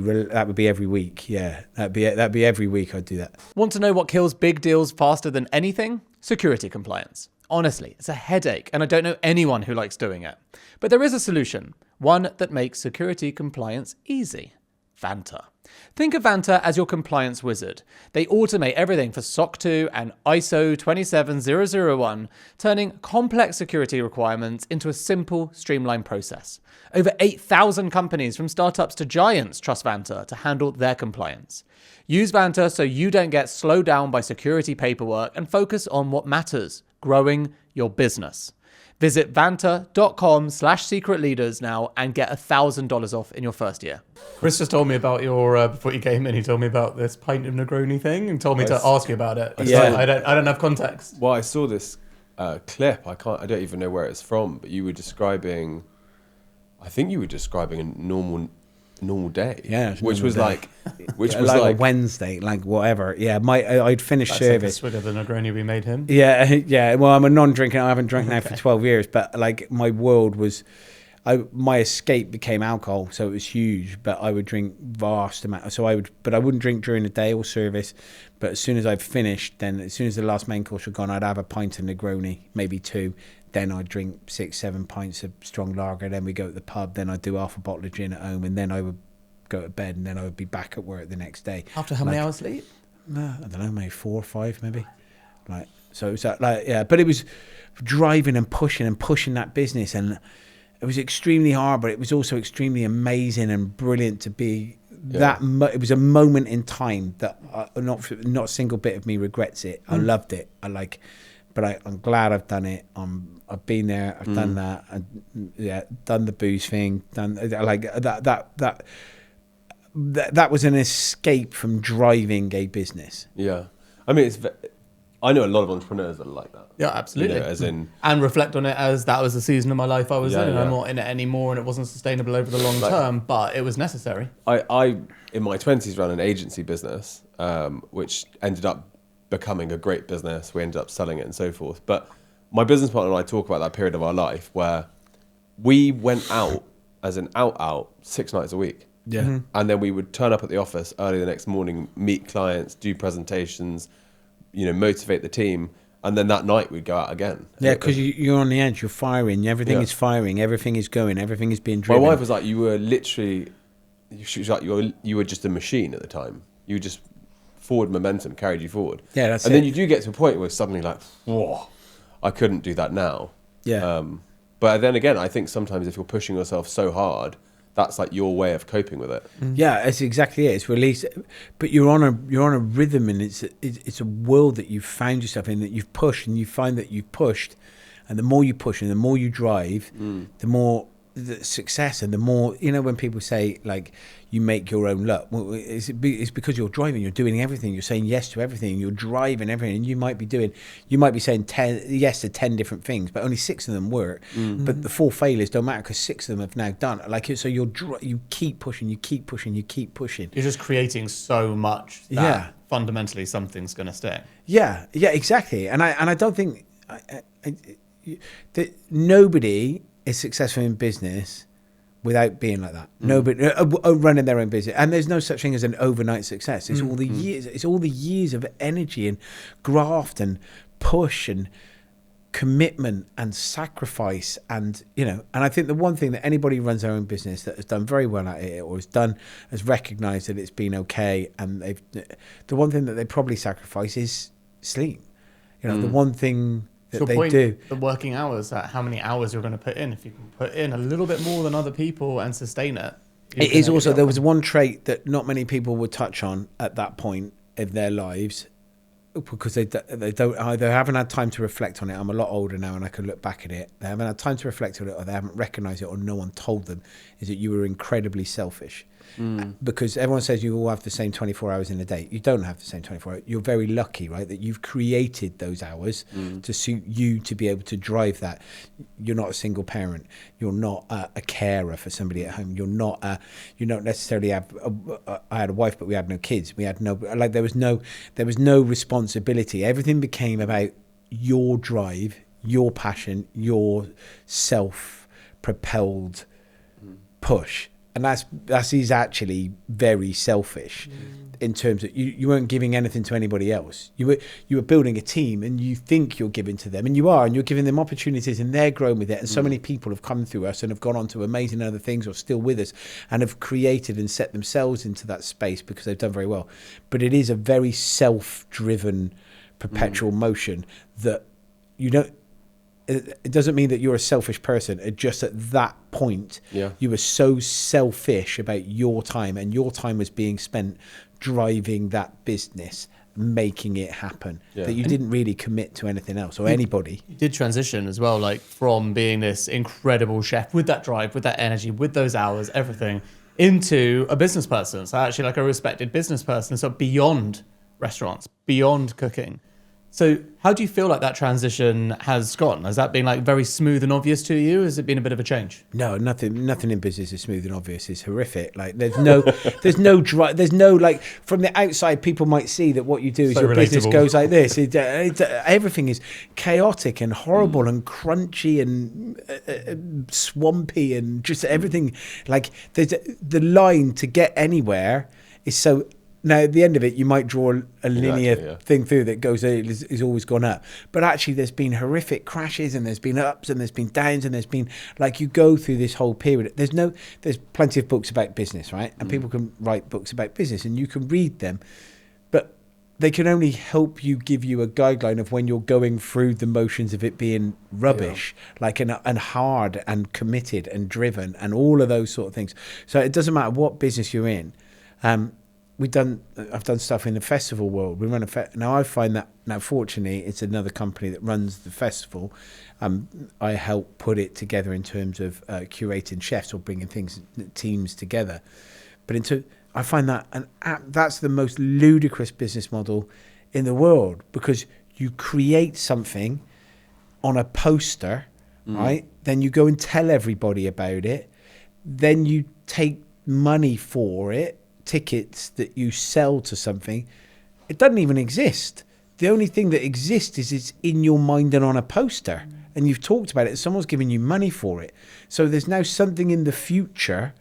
every week. Yeah, that'd be every week I'd do that. Want to know what kills big deals faster than anything? Security compliance. Honestly, it's a headache, and I don't know anyone who likes doing it. But there is a solution, one that makes security compliance easy. Vanta. Think of Vanta as your compliance wizard. They automate everything for SOC 2 and ISO 27001, turning complex security requirements into a simple, streamlined process. Over 8,000 companies from startups to giants trust Vanta to handle their compliance. Use Vanta so you don't get slowed down by security paperwork and focus on what matters, growing your business. Visit vanta.com/secretleaders now and get $1,000 off in your first year. Chris just told me about your, before you came in, he told me about this pint of Negroni thing and told me to ask you about it. Yeah. I don't have context. Well, I saw this clip. I don't even know where it's from, but you were describing, I think you were describing a normal day. Yeah, which was like a Wednesday, like whatever. Yeah, I'd finished service. Like a swig of the Negroni we made him. Yeah. Well, I'm a non-drinker. I haven't drunk now for 12 years. But like my world was, my escape became alcohol, so it was huge. But I would drink vast amounts. But I wouldn't drink during the day or service. But as soon as I'd finished, then as soon as the last main course had gone, I'd have a pint of Negroni, maybe 2. Then I'd drink 6-7 pints of strong lager. Then we go to the pub. Then I'd do half a bottle of gin at home, and then I would go to bed, and then I would be back at work the next day. After how many hours sleep? I don't know, maybe 4 or 5, maybe. So it was but it was driving and pushing that business, and it was extremely hard, but it was also extremely amazing and brilliant to be it was a moment in time that not a single bit of me regrets it. I loved it. But I'm glad I've done it. I've been there. I've done that. Done the booze thing. Done like that. That was an escape from driving a business. Yeah, I mean, I know a lot of entrepreneurs that are like that. Yeah, absolutely. You know, as in, and reflect on it as that was the season of my life I was in. Yeah. I'm not in it anymore, and it wasn't sustainable over the long term, but it was necessary. I in my 20s ran an agency business, which ended up becoming a great business. We ended up selling it and so forth. But my business partner and I talk about that period of our life where we went out as an out 6 nights a week. Yeah. Mm-hmm. And then we would turn up at the office early the next morning, meet clients, do presentations, motivate the team. And then that night we'd go out again. Yeah, because you're on the edge, you're firing, everything is firing, everything is going, everything is being driven. My wife was like, you were literally, she was like, you were just a machine at the time. You were just forward momentum carried you forward. Yeah, that's and it. then you do get to a point where suddenly like, whoa, I couldn't do that now. Yeah. But then again, I think sometimes if you're pushing yourself so hard, that's like your way of coping with it. Yeah, it's exactly it. It's release, but you're on a rhythm, and it's a world that you've found yourself in, that you've pushed, and you find that you've pushed, and the more you push and the more you drive, the more the success, and the more when people say like you make your own luck, well, it's because you're driving, you're doing everything, you're saying yes to everything, you're driving everything, and you might be saying yes to 10 different things, but only 6 of them work. But the 4 failures don't matter because 6 of them have now done so you keep pushing, you keep pushing. You're just creating so much that fundamentally something's going to stick. Yeah, exactly. And I don't think that nobody is successful in business without being like that. Nobody running their own business, and there's no such thing as an overnight success. It's all the years. It's all the years of energy and graft and push and commitment and sacrifice, and And I think the one thing that anybody who runs their own business that has done very well at it, or has recognised that it's been okay, and the one thing that they probably sacrifice is sleep. The one thing that they do. The working hours, how many hours you're going to put in. If you can put in a little bit more than other people and sustain it. It is also, there was one trait that not many people would touch on at that point of their lives, because they don't either haven't had time to reflect on it. I'm a lot older now and I can look back at it. They haven't had time to reflect on it, or they haven't recognised it, or no one told them, is that you were incredibly selfish. Because everyone says you all have the same 24 hours in a day. You don't have the same 24 hours. You're very lucky, right, that you've created those hours to suit you to be able to drive that. You're not a single parent. You're not a carer for somebody at home. You don't necessarily have. I had a wife, but we had no kids. We had there was no responsibility. Everything became about your drive, your passion, your self-propelled push. And that is actually very selfish in terms of you weren't giving anything to anybody else. You were building a team, and you think you're giving to them, and you're giving them opportunities, and they're growing with it. And so many people have come through us and have gone on to amazing other things, or still with us, and have created and set themselves into that space because they've done very well. But it is a very self-driven, perpetual motion that you don't. It doesn't mean that you're a selfish person. It just at that point, you were so selfish about your time, and your time was being spent driving that business, making it happen, that you didn't really commit to anything else or anybody. You did transition as well, like from being this incredible chef with that drive, with that energy, with those hours, everything, into a business person. So actually like a respected business person. So beyond restaurants, beyond cooking. So how do you feel like that transition has gone? Has that been like very smooth and obvious to you? Has it been a bit of a change? No, nothing in business is smooth and obvious. It's horrific. Like there's no like from the outside, people might see that what you do is so your relatable. Business goes like this. Everything is chaotic and horrible and crunchy and swampy and just everything. Like there's the line to get anywhere is so. Now, at the end of it, you might draw a linear thing through that goes, is always gone up. But actually, there's been horrific crashes, and there's been ups, and there's been downs, and there's been, like, you go through this whole period. There's plenty of books about business, right? And people can write books about business, and you can read them. But they can only help you, give you a guideline of when you're going through the motions of it being rubbish, and hard and committed and driven and all of those sort of things. So it doesn't matter what business you're in. I've done stuff in the festival world. We run now. I find that now, fortunately, it's another company that runs the festival. I help put it together in terms of curating chefs or bringing teams together. But I find that that's the most ludicrous business model in the world, because you create something on a poster, right? Then you go and tell everybody about it. Then you take money for it. Tickets that you sell to something, it doesn't even exist. The only thing that exists is it's in your mind and on a poster, and you've talked about it, and someone's giving you money for it. So there's now something in the future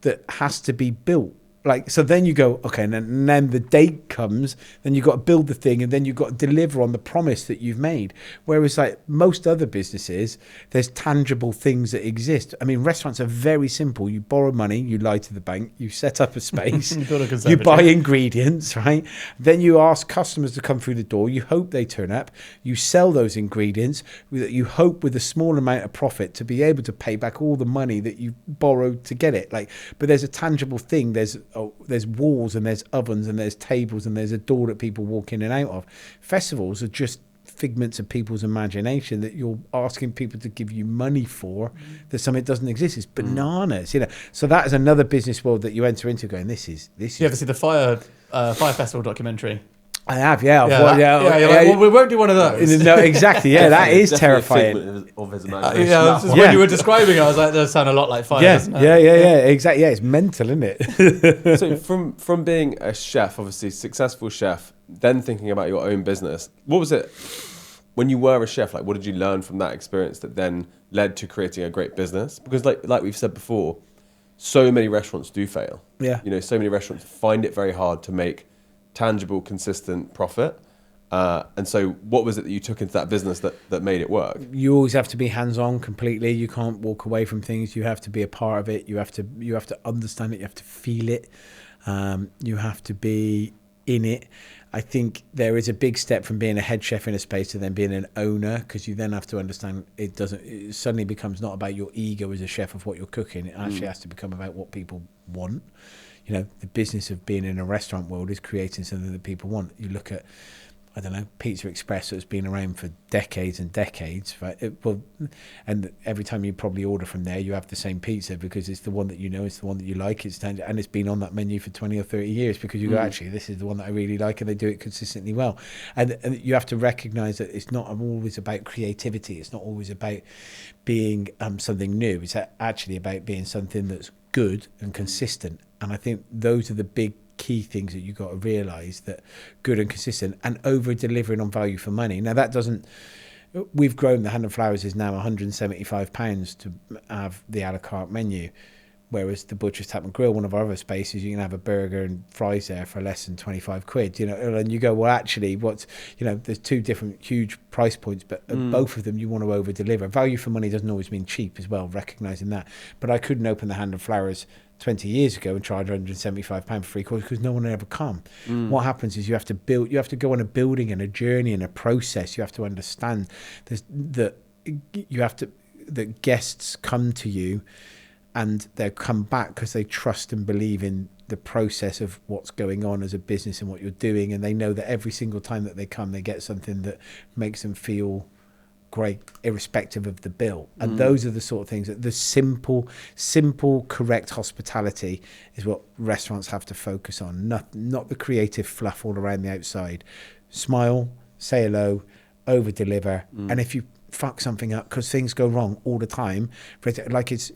that has to be built. Like, so then you go, okay, and then the date comes, then you've got to build the thing, and then you've got to deliver on the promise that you've made. Whereas like most other businesses, there's tangible things that exist. I mean, restaurants are very simple. You borrow money, you lie to the bank, you set up a space, you buy ingredients, right? Then you ask customers to come through the door. You hope they turn up. You sell those ingredients. You hope with a small amount of profit to be able to pay back all the money that you borrowed to get it. Like, but there's a tangible thing. There's walls and there's ovens and there's tables and there's a door that people walk in and out of. Festivals are just figments of people's imagination that you're asking people to give you money for, that something doesn't exist. It's bananas, you know. So that is another business world that you enter into going, this is. You ever see the Fire Festival documentary? I have, yeah. Well, we won't do one of those. No, exactly. Yeah, that is terrifying. Of his imagination. When you were describing it, I was like, that sound a lot like fire. Doesn't it? Yeah, exactly. Yeah, it's mental, isn't it? So from being a chef, obviously successful chef, then thinking about your own business, what was it when you were a chef? Like, what did you learn from that experience that then led to creating a great business? Because like we've said before, so many restaurants do fail. Yeah. You know, so many restaurants find it very hard to make tangible, consistent profit. And so what was it that you took into that business that made it work? You always have to be hands-on completely. You can't walk away from things. You have to be a part of it. You have to understand it. You have to feel it. You have to be in it. I think there is a big step from being a head chef in a space to then being an owner, because you then have to understand it suddenly becomes not about your ego as a chef of what you're cooking. It actually has to become about what people want. You know, the business of being in a restaurant world is creating something that people want. You look at, I don't know, Pizza Express that's been around for decades and decades, right? And every time you probably order from there, you have the same pizza because it's the one that you know, it's the one that you like, and it's been on that menu for 20 or 30 years because you go, actually, this is the one that I really like, and they do it consistently well. And you have to recognize that it's not always about creativity. It's not always about being something new. It's actually about being something that's good and consistent. And I think those are the big key things that you've got to realise, that good and consistent and over delivering on value for money. Now we've grown, the Hand and Flowers is now £175 to have the a la carte menu, whereas the Butcher's Tap and Grill, one of our other spaces, you can have a burger and fries there for less than 25 quid, you know. And you go, well, actually, there's two different huge price points, but both of them you want to over deliver. Value for money doesn't always mean cheap as well, recognising that. But I couldn't open the Hand and Flowers 20 years ago and charge £175 for 3 courses because no one would ever come. What happens is you have to go on a building and a journey and a process. You have to understand that guests come to you and they'll come back because they trust and believe in the process of what's going on as a business and what you're doing, and they know that every single time that they come, they get something that makes them feel great, irrespective of the bill. And those are the sort of things that the simple, correct hospitality is what restaurants have to focus on, not the creative fluff all around the outside. Smile, say hello, over deliver, and if you fuck something up, because things go wrong all the time, like it's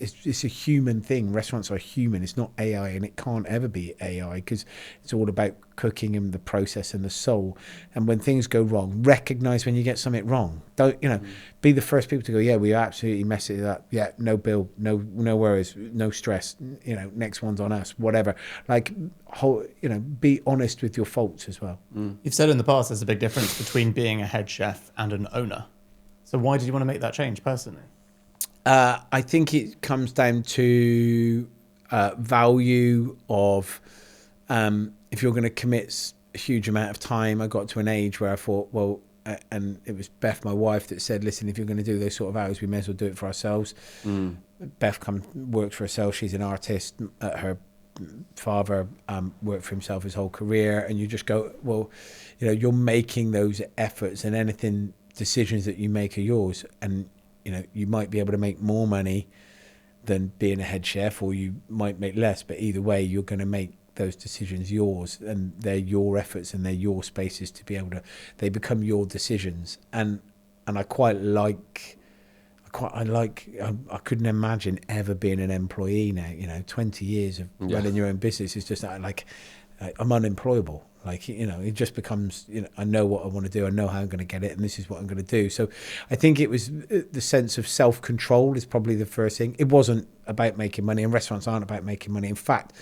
a human thing. Restaurants are human. It's not AI, and it can't ever be AI because it's all about cooking and the process and the soul. And when things go wrong, recognize when you get something wrong. Don't be the first people to go, yeah, we absolutely messed it up, yeah, no bill, no worries, no stress, next one's on us, whatever. Like, be honest with your faults as well. You've said in the past there's a big difference between being a head chef and an owner. So why did you want to make that change personally? I think it comes down to value of if you're going to commit a huge amount of time. I got to an age where I thought, well, and it was Beth, my wife, that said, listen, if you're going to do those sort of hours, we may as well do it for ourselves. Beth works for herself. She's an artist at her father worked for himself his whole career, and you just go, well, you know, you're making those efforts, and anything decisions that you make are yours, and you know, you might be able to make more money than being a head chef, or you might make less, but either way, you're going to make those decisions yours, and they're your efforts and they're your spaces to be able to, they become your decisions. And I quite like, I couldn't imagine ever being an employee now. You know, 20 years of running your own business is just like I'm unemployable. Like, you know, it just becomes, you know, I know what I want to do. I know how I'm going to get it, and this is what I'm going to do. So I think it was the sense of self-control is probably the first thing. It wasn't about making money, and restaurants aren't about making money. In fact,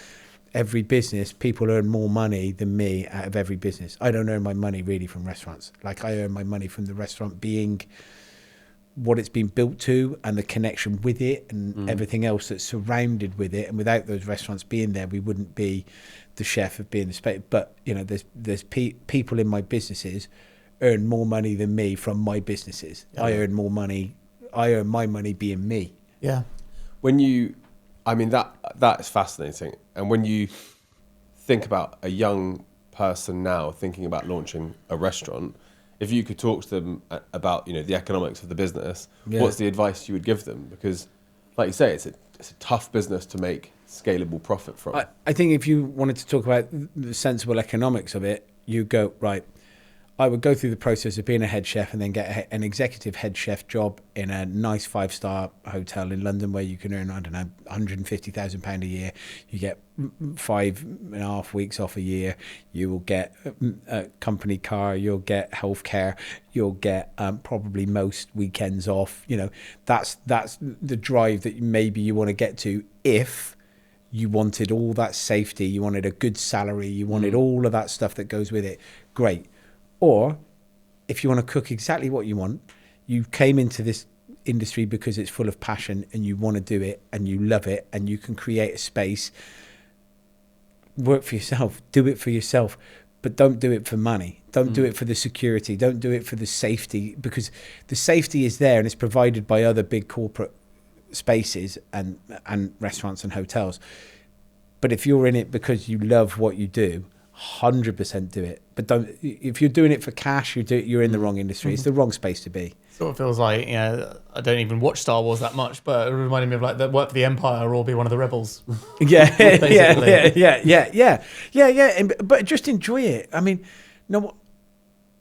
every business, people earn more money than me out of every business. I don't earn my money really from restaurants. Like, I earn my money from the restaurant being what it's been built to, and the connection with it, and everything else that's surrounded with it. And without those restaurants being there, we wouldn't be the chef of being the space. But you know, there's people in my businesses earn more money than me from my businesses. I earn more money. I earn my money being me. Yeah. When you, I mean, that is fascinating. And when you think about a young person now thinking about launching a restaurant, if you could talk to them about, you know, the economics of the business, what's the advice you would give them? Because, like you say, it's a tough business to make scalable profit from. I think if you wanted to talk about the sensible economics of it, you go, right, I would go through the process of being a head chef and then get an executive head chef job in a nice 5-star hotel in London where you can earn, I don't know, £150,000 a year. You get 5.5 weeks off a year. You will get a company car. You'll get healthcare. You'll get probably most weekends off. You know, that's the drive that maybe you want to get to if you wanted all that safety. You wanted a good salary. You wanted all of that stuff that goes with it. Great. Or if you want to cook exactly what you want, you came into this industry because it's full of passion and you want to do it and you love it and you can create a space, work for yourself, do it for yourself, but don't do it for money. Don't do it for the security. Don't do it for the safety, because the safety is there and it's provided by other big corporate spaces and restaurants and hotels. But if you're in it because you love what you do, 100% do it. But don't, if you're doing it for cash, you're in the wrong industry. It's the wrong space to be. Sort of feels like, you know, I don't even watch Star Wars that much, but it reminded me of like the work for the Empire or be one of the rebels. Yeah. But just enjoy it. I mean, no.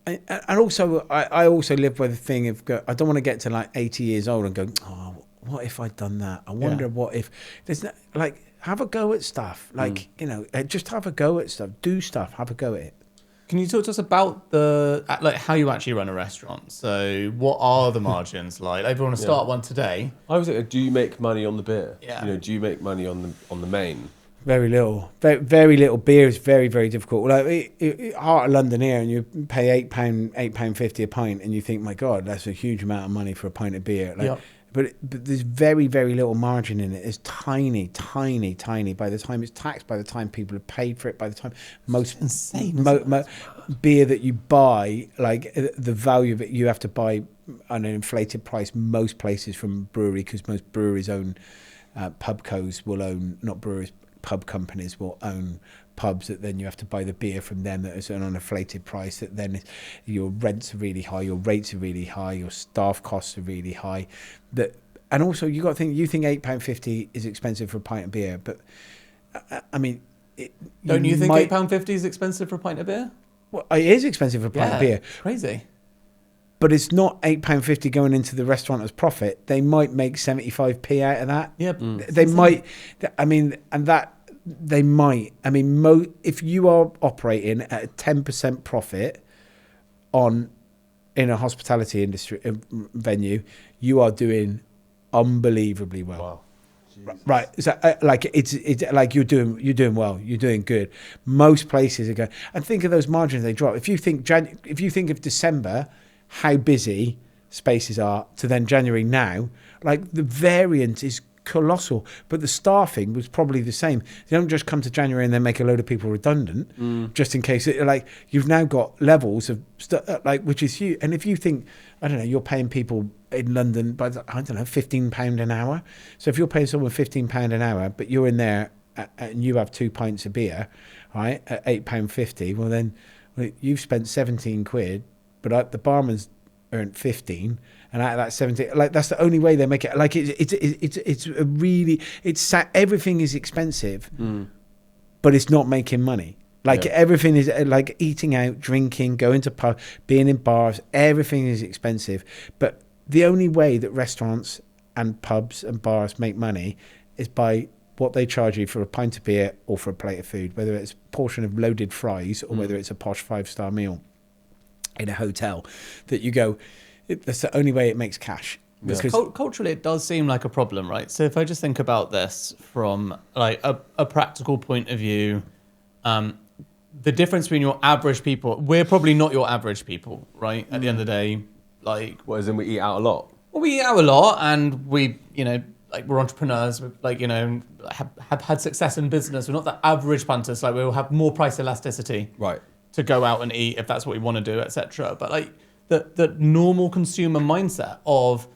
And also, I also live by the thing of I don't want to get to like 80 years old and go, oh, what if I'd done that? I wonder what if there's no, like, have a go at stuff. Like, you know, just have a go at stuff. Do stuff. Have a go at it. Can you talk to us about how you actually run a restaurant? So what are the margins like? If you want to start one today. I was like, do you make money on the beer? Yeah. You know, do you make money on the main? Very little. Very little. Beer is very, very difficult. Like heart of London here, and you pay £8.50 a pint, and you think, my God, that's a huge amount of money for a pint of beer. Like, But there's very, very little margin in it. It's tiny. By the time it's taxed, by the time people have paid for it, by the time most beer that you buy, like the value of it, you have to buy on an inflated price most places from brewery, because most breweries own pubcos will own, not breweries, pub companies will own pubs that then you have to buy the beer from them that is on an inflated price, that then your rents are really high, your rates are really high, your staff costs are really high. And also you got to think, you think £8.50 is expensive for a pint of beer, but I mean, don't you think £8.50 is expensive for a pint of beer? Well, it is expensive for a pint of beer. Crazy. But it's not £8.50 going into the restaurant as profit. They might make 75p out of that. Yeah, they might. I mean, and that they might. I mean, if you are operating at a 10% profit in a hospitality industry venue, you are doing unbelievably well. Wow. Right, so like it's like you're doing well, you're doing good. Most places are going, and think of those margins they drop. If you think of December, how busy spaces are, to then January now, like the variance is colossal. But the staffing was probably the same. They don't just come to January and then make a load of people redundant, just in case. Like you've now got levels of which is huge. And if you think, I don't know, you're paying people in London by £15 an hour. So if you're paying someone £15 an hour, but you're in there and you have 2 pints of beer, right, at £8.50, well then you've spent 17 quid, but the barman's earned 15, and out of that 17, like that's the only way they make it. Like it's a really, everything is expensive, but it's not making money. Like everything is like eating out, drinking, going to pub, being in bars, everything is expensive. But the only way that restaurants and pubs and bars make money is by what they charge you for a pint of beer or for a plate of food, whether it's a portion of loaded fries or whether it's a posh 5-star meal in a hotel that you go, that's the only way it makes cash. Because culturally, it does seem like a problem, right? So if I just think about this from like a practical point of view, the difference between your average people, we're probably not your average people, right? At the end of the day, like... What, as in we eat out a lot? Well, we eat out a lot, and we, you know, like we're entrepreneurs, like, you know, have had success in business. We're not the average punters. Like we'll have more price elasticity. Right. To go out and eat if that's what we want to do, etc. But like the normal consumer mindset of,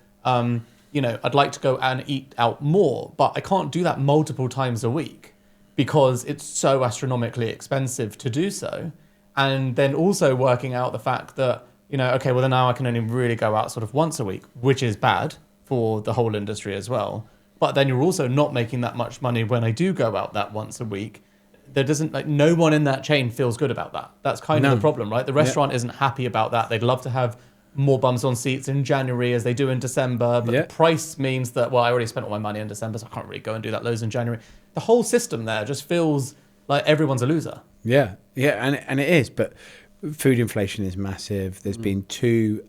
you know, I'd like to go and eat out more, but I can't do that multiple times a week because it's so astronomically expensive to do so. And then also working out the fact that, you know, okay, well then now I can only really go out sort of once a week, which is bad for the whole industry as well. But then you're also not making that much money when I do go out that once a week. There doesn't, like, no one in that chain feels good about that. That's kind of the problem, right? The restaurant isn't happy about that. They'd love to have more bums on seats in January as they do in December, but the price means that, well, I already spent all my money in December, so I can't really go and do that loads in January. The whole system there just feels like everyone's a loser. Yeah, and it is, but food inflation is massive. There's been 2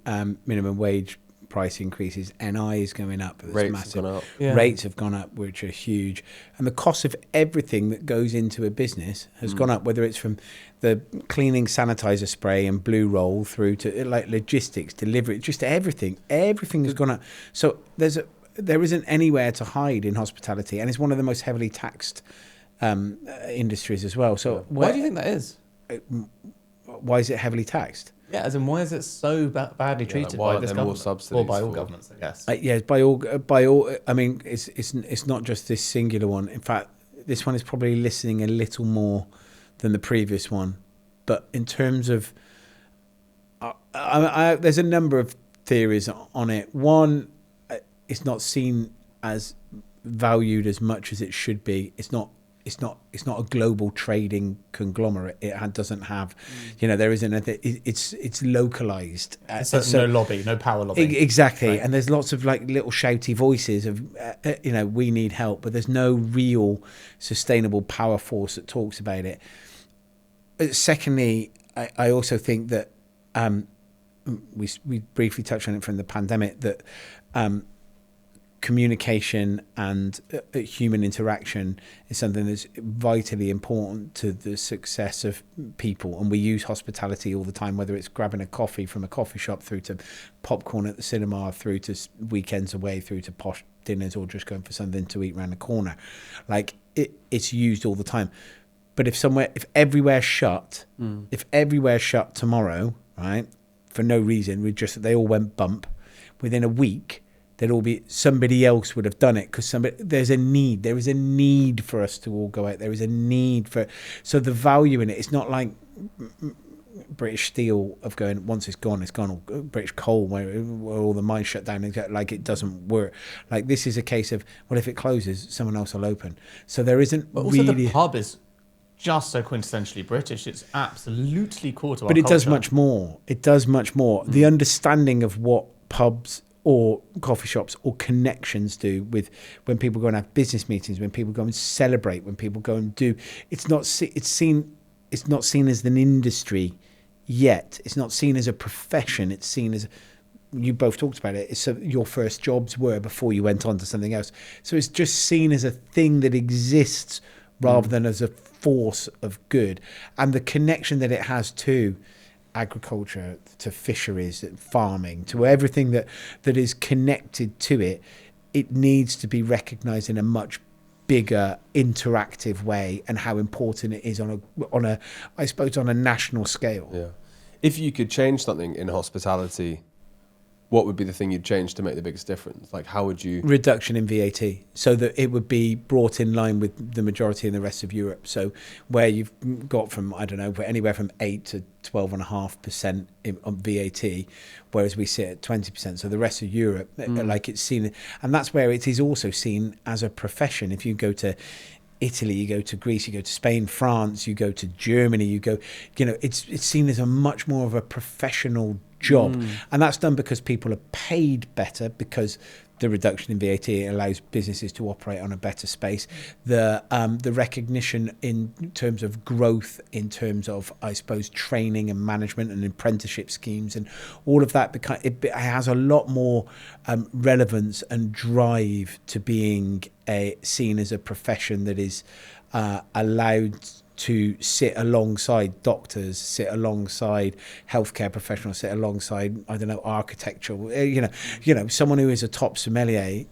minimum wage price increases. NI is going up. Rates have gone up. Yeah. Rates have gone up, which are huge. And the cost of everything that goes into a business has gone up, whether it's from the cleaning sanitizer spray and blue roll through to like logistics, delivery, just everything. Everything has gone up. So there isn't anywhere to hide in hospitality, and it's one of the most heavily taxed industries as well. So why do you think that is? Why is it heavily taxed? Yeah, as in why is it so badly treated why by this government? more subsidies or by all governments, I guess. Yeah, by all. I mean, it's not just this singular one. In fact, this one is probably listening a little more than the previous one. But in terms of, there's a number of theories on it. One, it's not seen as valued as much as it should be. It's not a global trading conglomerate. It doesn't have, you know, there isn't it's localized. So no lobby, no power lobby. Exactly. Right. And there's lots of like little shouty voices of, you know, we need help, but there's no real sustainable power force that talks about it. Secondly, I also think that we briefly touched on it from the pandemic, that communication and human interaction is something that's vitally important to the success of people. And we use hospitality all the time, whether it's grabbing a coffee from a coffee shop, through to popcorn at the cinema, through to weekends away, through to posh dinners, or just going for something to eat around the corner. Like it's used all the time. But if everywhere's shut tomorrow, right, for no reason, they all went bump, within a week, there'd all be, somebody else would have done it, because there is a need for us to all go out. There is a need so the value in it's not like British Steel of going, once it's gone, or British Coal, where all the mines shut down, like it doesn't work. Like this is a case of, well, if it closes, someone else will open. So there isn't but also really... the pub is just so quintessentially British. It's absolutely core to our culture. But it does much more. The understanding of what pubs or coffee shops or connections do with when people go and have business meetings, when people go and celebrate, when people go and do, it's not seen as an industry yet. It's not seen as a profession. It's seen as, you both talked about it, it's your first jobs were before you went on to something else. So it's just seen as a thing that exists rather than as a force of good. And the connection that it has to agriculture, to fisheries, farming, to everything that is connected to it, it needs to be recognised in a much bigger interactive way, and how important it is on a national scale. Yeah. If you could change something in hospitality, what would be the thing you'd change to make the biggest difference? Like, how would you... Reduction in VAT, so that it would be brought in line with the majority in the rest of Europe. So where you've got from, I don't know, anywhere from 8 to 12.5% on VAT, whereas we sit at 20%. So the rest of Europe, like it's seen, and that's where it is also seen as a profession. If you go to Italy, you go to Greece, you go to Spain, France, you go to Germany, you go, it's seen as a much more of a professional job. And that's done because people are paid better, because the reduction in VAT allows businesses to operate on a better space. The recognition in terms of growth, in terms of, I suppose, training and management and apprenticeship schemes and all of that, it has a lot more relevance and drive to being seen as a profession that is allowed to sit alongside doctors, sit alongside healthcare professionals, sit alongside, I don't know, architectural, someone who is a top sommelier.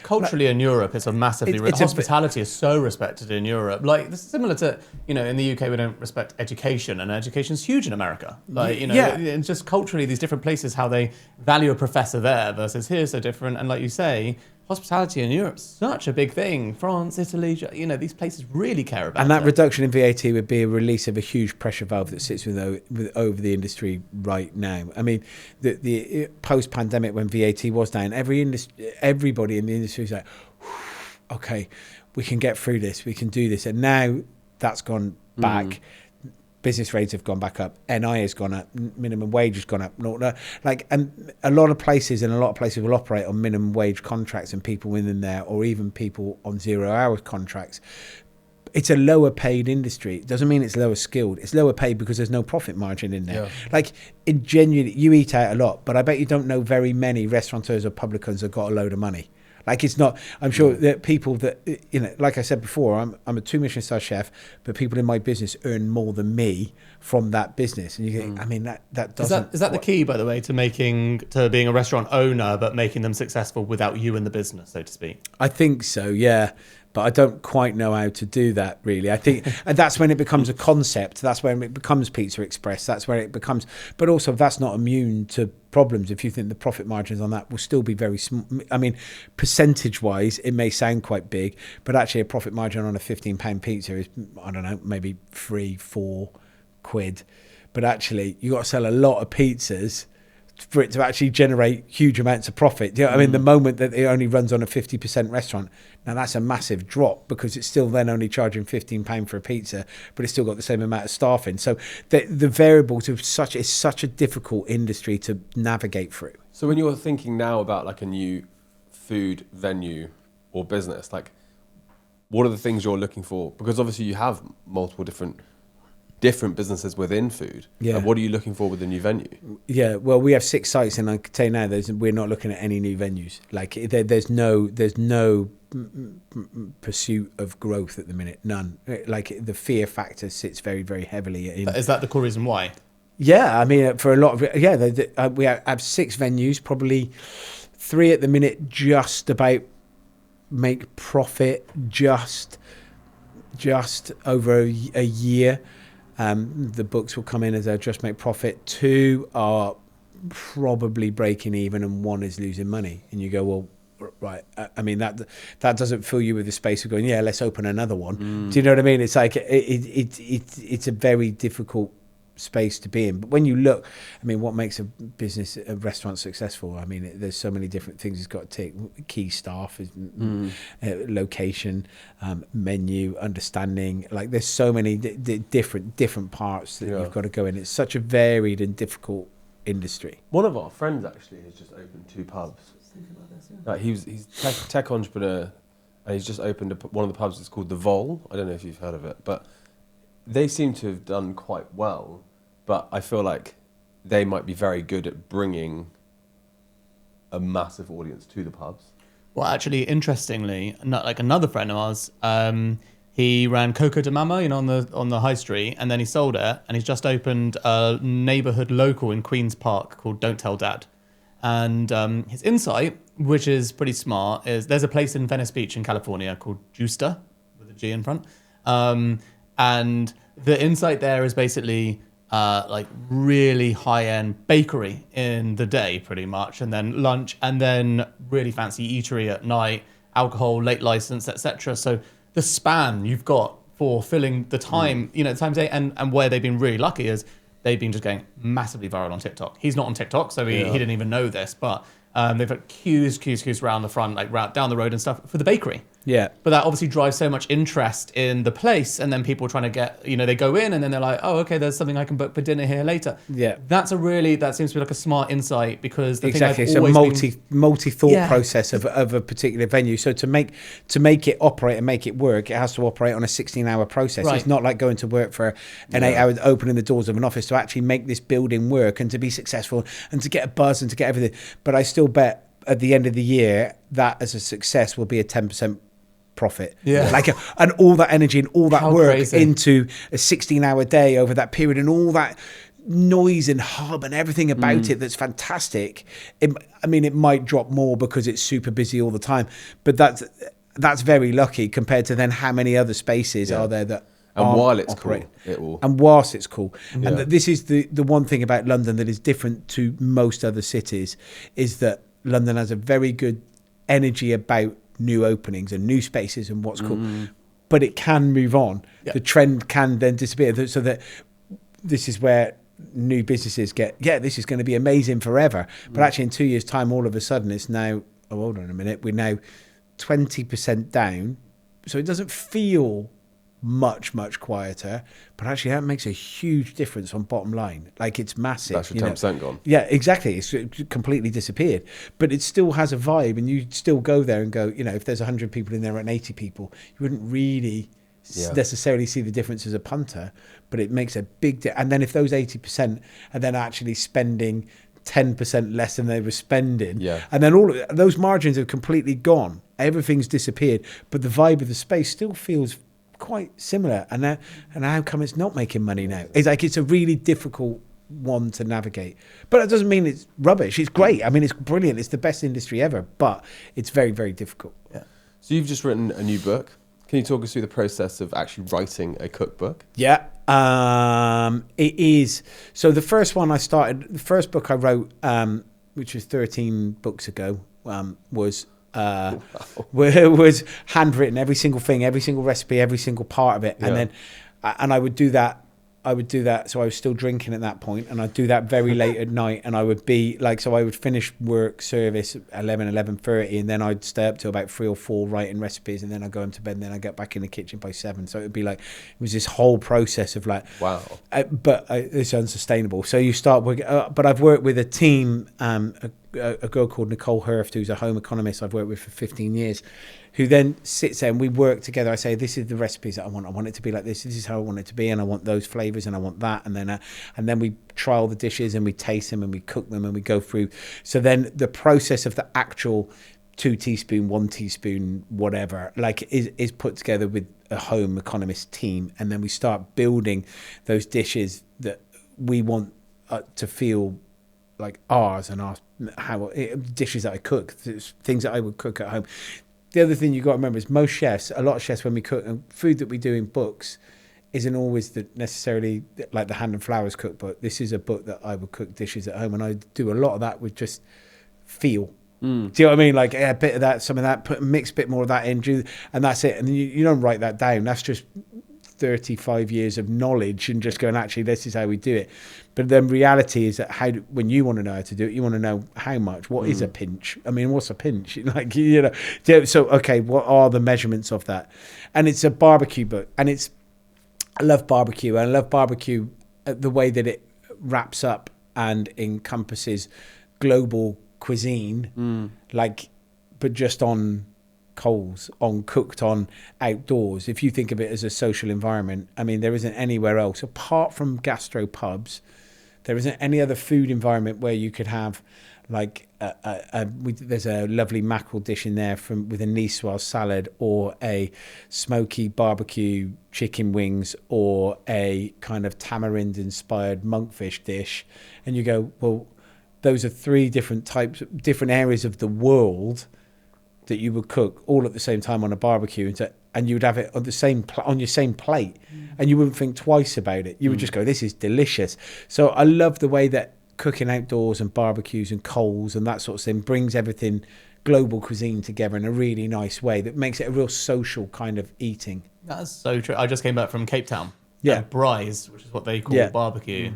Culturally in Europe, it's a massively... hospitality is so respected in Europe. Like, this is similar to, in the UK, we don't respect education, and education's huge in America. And just culturally, these different places, how they value a professor there versus here is so different. And like you say, hospitality in Europe is such a big thing. France, Italy, these places really care about it. And that reduction in VAT would be a release of a huge pressure valve that sits over the industry right now. I mean, the post-pandemic, when VAT was down, everybody in the industry is like, okay, we can get through this, we can do this. And now that's gone back. Business rates have gone back up. NI has gone up. Minimum wage has gone up. And a lot of places will operate on minimum wage contracts, and people within there, or even people on 0 hour contracts. It's a lower paid industry. It doesn't mean it's lower skilled. It's lower paid because there's no profit margin in there. Genuinely, you eat out a lot, but I bet you don't know very many restaurateurs or publicans that got a load of money. It's not, I'm sure that people that, like I said before, I'm a 2 Michelin-starred chef, but people in my business earn more than me from that business. And you think, I mean, that doesn't... Is that the key, by the way, to being a restaurant owner, but making them successful without you in the business, so to speak? I think so, yeah. But I don't quite know how to do that, really. I think and that's when it becomes a concept. That's when it becomes Pizza Express. That's where it becomes... But also, that's not immune to problems. If you think the profit margins on that will still be very small. I mean, percentage-wise, it may sound quite big, but actually a profit margin on a £15 pizza is, I don't know, maybe 3-4 quid. But actually, you got to sell a lot of pizzas for it to actually generate huge amounts of profit. I mean, the moment that it only runs on a 50% restaurant, now that's a massive drop, because it's still then only charging £15 for a pizza, but it's still got the same amount of staff in. So the variables of it's such a difficult industry to navigate through. So when you're thinking now about like a new food venue or business, what are the things you're looking for? Because obviously you have multiple different businesses within food. Yeah. What are you looking for with a new venue? Yeah, well, we have 6 sites, and I can tell you now, we're not looking at any new venues. There's no pursuit of growth at the minute. None. The fear factor sits very, very heavily in. Is that the core reason why? Yeah, I mean, for a lot of we have 6 venues, probably 3 at the minute just about make profit, just over a year. The books will come in as they'll just make profit. 2 are probably breaking even, and 1 is losing money. And you go, well, right. I mean, that doesn't fill you with the space of going, yeah, let's open another one. Do you know what I mean? It's like it's a very difficult space to be in. But when you look, I mean, what makes a restaurant successful? I mean, there's so many different things it's got to take. Key staff, location, menu, understanding. There's so many different parts that you've got to go in. It's such a varied and difficult industry. One of our friends actually has just opened 2 pubs. He's tech entrepreneur, and he's just opened one of the pubs. It's called the Vol. I don't know if you've heard of it, but they seem to have done quite well. But I feel like they might be very good at bringing a massive audience to the pubs. Well, actually, interestingly, another friend of ours, he ran Coco de Mama, on the high street, and then he sold it, and he's just opened a neighborhood local in Queen's Park called Don't Tell Dad. And his insight, which is pretty smart, is there's a place in Venice Beach in California called Justa, with a G in front. And the insight there is basically like really high-end bakery in the day, pretty much, and then lunch, and then really fancy eatery at night, alcohol, late license, etc. So the span you've got for filling the time, the time day, and where they've been really lucky is they've been just going massively viral on TikTok. He's not on TikTok, so he didn't even know this, but they've got queues around the front, like down the road and stuff for the bakery. Yeah. But that obviously drives so much interest in the place, and then people trying to get, they go in and then they're like, oh, okay, there's something I can book for dinner here later. Yeah. That seems to be like a smart insight, because exactly, it's a multi thought process of a particular venue. So to make it operate and make it work, it has to operate on a 16-hour process. Right. It's not like going to work for an 8 hours, opening the doors of an office. To actually make this building work and to be successful and to get a buzz and to get everything. But I still bet at the end of the year that as a success will be a 10% profit. And all that energy and all that work into a 16-hour day over that period, and all that noise and hub and everything about it that's fantastic. It might drop more because it's super busy all the time, but that's very lucky compared to then how many other spaces are there that and while it's operate. Cool, it will. And whilst it's cool. And this is the one thing about London that is different to most other cities, is that London has a very good energy about new openings and new spaces and what's cool, but it can move on. The trend can then disappear, so that this is where new businesses get, this is going to be amazing forever, but actually in 2 years time, all of a sudden it's now, hold on a minute, we're now 20% down, so it doesn't feel much quieter, but actually that makes a huge difference on bottom line. Like, it's massive. That's your 10% gone. Yeah, exactly. It's completely disappeared, but it still has a vibe, and you still go there and go, if there's 100 people in there and 80 people, you wouldn't really necessarily see the difference as a punter, but it makes a big and then if those 80% are then actually spending 10% less than they were spending, and then all of those margins have completely gone, everything's disappeared, but the vibe of the space still feels quite similar, and how come it's not making money now? It's a really difficult one to navigate, but it doesn't mean it's rubbish. It's great. It's brilliant. It's the best industry ever, but it's very, very difficult. So you've just written a new book. Can you talk us through the process of actually writing a cookbook? It is. So the first book I wrote, which was 13 books ago, was handwritten, every single thing, every single recipe, every single part of it. And then I would do that. So I was still drinking at that point, and I'd do that very late at night, and I would be like, so I would finish work service 11:30, and then I'd stay up till about 3 or 4 writing recipes, and then I'd go into bed, and then I'd get back in the kitchen by 7. So it would be like, it was this whole process of like, wow. But it's unsustainable. So you start working, but I've worked with a team, a girl called Nicole Hurft, who's a home economist I've worked with for 15 years, who then sits there and we work together. I say, this is the recipes that I want. I want it to be like this. This is how I want it to be, and I want those flavors, and I want that. And then we trial the dishes, and we taste them, and we cook them, and we go through. So then the process of the actual 2 teaspoon, 1 teaspoon, whatever, like is put together with a home economist team, and then we start building those dishes that we want to feel like ours, and dishes that I cook, things that I would cook at home. The other thing you got to remember is a lot of chefs, when we cook, and food that we do in books isn't always necessarily like the Hand and Flowers cookbook. This is a book that I would cook dishes at home, and I do a lot of that with just feel. Do you know what I mean? Like a bit of that, some of that, mix a bit more of that in, and that's it. And you don't write that down. That's just 35 years of knowledge and just going, actually, this is how we do it. But then reality is that when you want to know how to do it, you want to know how much, what is a pinch? What's a pinch? Like, so, okay, what are the measurements of that? And it's a barbecue book, and I love barbecue, and I love barbecue the way that it wraps up and encompasses global cuisine, but just on coals, cooked on outdoors. If you think of it as a social environment, there isn't anywhere else apart from gastropubs. There isn't any other food environment where you could have like there's a lovely mackerel dish in there with a niçoise salad, or a smoky barbecue chicken wings, or a kind of tamarind inspired monkfish dish, and you go, well, those are 3 different areas of the world that you would cook all at the same time on a barbecue, and you would have it on your same plate. and you wouldn't think twice about it. You would just go, this is delicious. So I love the way that cooking outdoors and barbecues and coals and that sort of thing brings everything global cuisine together in a really nice way that makes it a real social kind of eating. That's so true. I just came back from Cape Town. Yeah. And Bry's, which is what they call barbecue,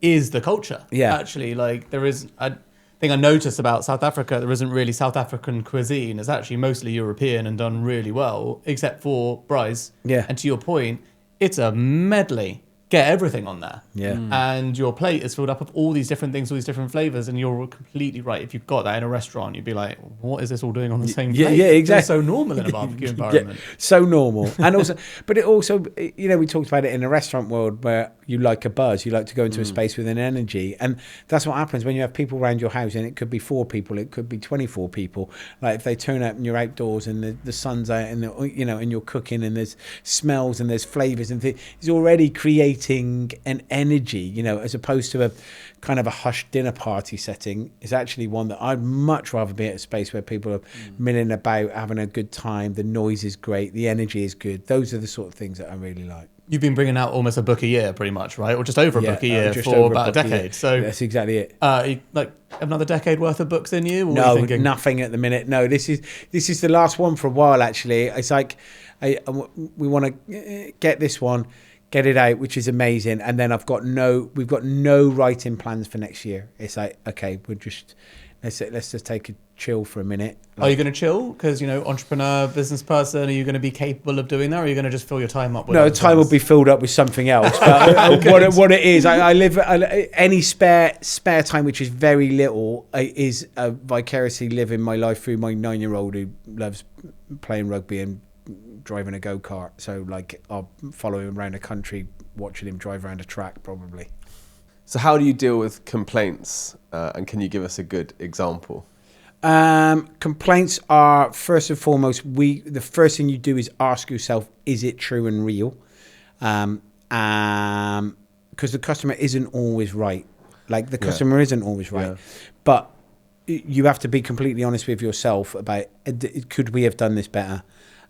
is the culture. Yeah. Actually, like there is, I think I noticed about South Africa, there isn't really South African cuisine. It's actually mostly European and done really well, except for Bry's. Yeah. And to your point, it's a medley. Get everything on there. Yeah. And your plate is filled up with all these different things, all these different flavors, and you're completely right. If you've got that in a restaurant, you'd be like, what is this all doing on the same plate? Yeah, exactly. It's so normal in a barbecue environment. So normal. And also, but it also, you know, we talked about it in a restaurant world where you like a buzz, you like to go into a space with an energy. And that's what happens when you have people around your house, and it could be 4 people, it could be 24 people. Like if they turn up and you're outdoors and the sun's out and, you know, and you're cooking and there's smells and there's flavors and things, it's already creating an energy, you know, as opposed to a kind of a hushed dinner party setting. Is actually one that I'd much rather be at a space where people are milling about, having a good time. The noise is great. The energy is good. Those are the sort of things that I really like. You've been bringing out almost a book a year, pretty much, right? Or just over a book a year just for over about a book decade. So that's exactly it. Like another decade worth of books in you? Or No, are you nothing at the minute. No, this is the last one for a while. Actually, it's like we want to get this one, get it out, which is amazing. And then we've got no writing plans for next year. It's like, okay, let's just take a chill for a minute. Are you going to chill? Because, you know, entrepreneur, business person, are you going to be capable of doing that? Or are you going to just fill your time up with No, time will be filled up with something else. But what it is, I live any spare time, which is very little, is vicariously living my life through my 9-year-old who loves playing rugby and driving a go-kart. So like I'll follow him around the country, watching him drive around a track probably. So how do you deal with complaints? And can you give us a good example? Complaints are, first and foremost, the first thing you do is ask yourself, is it true and real? Because the customer isn't always right. Like the customer isn't always right. Yeah. But you have to be completely honest with yourself about, could we have done this better?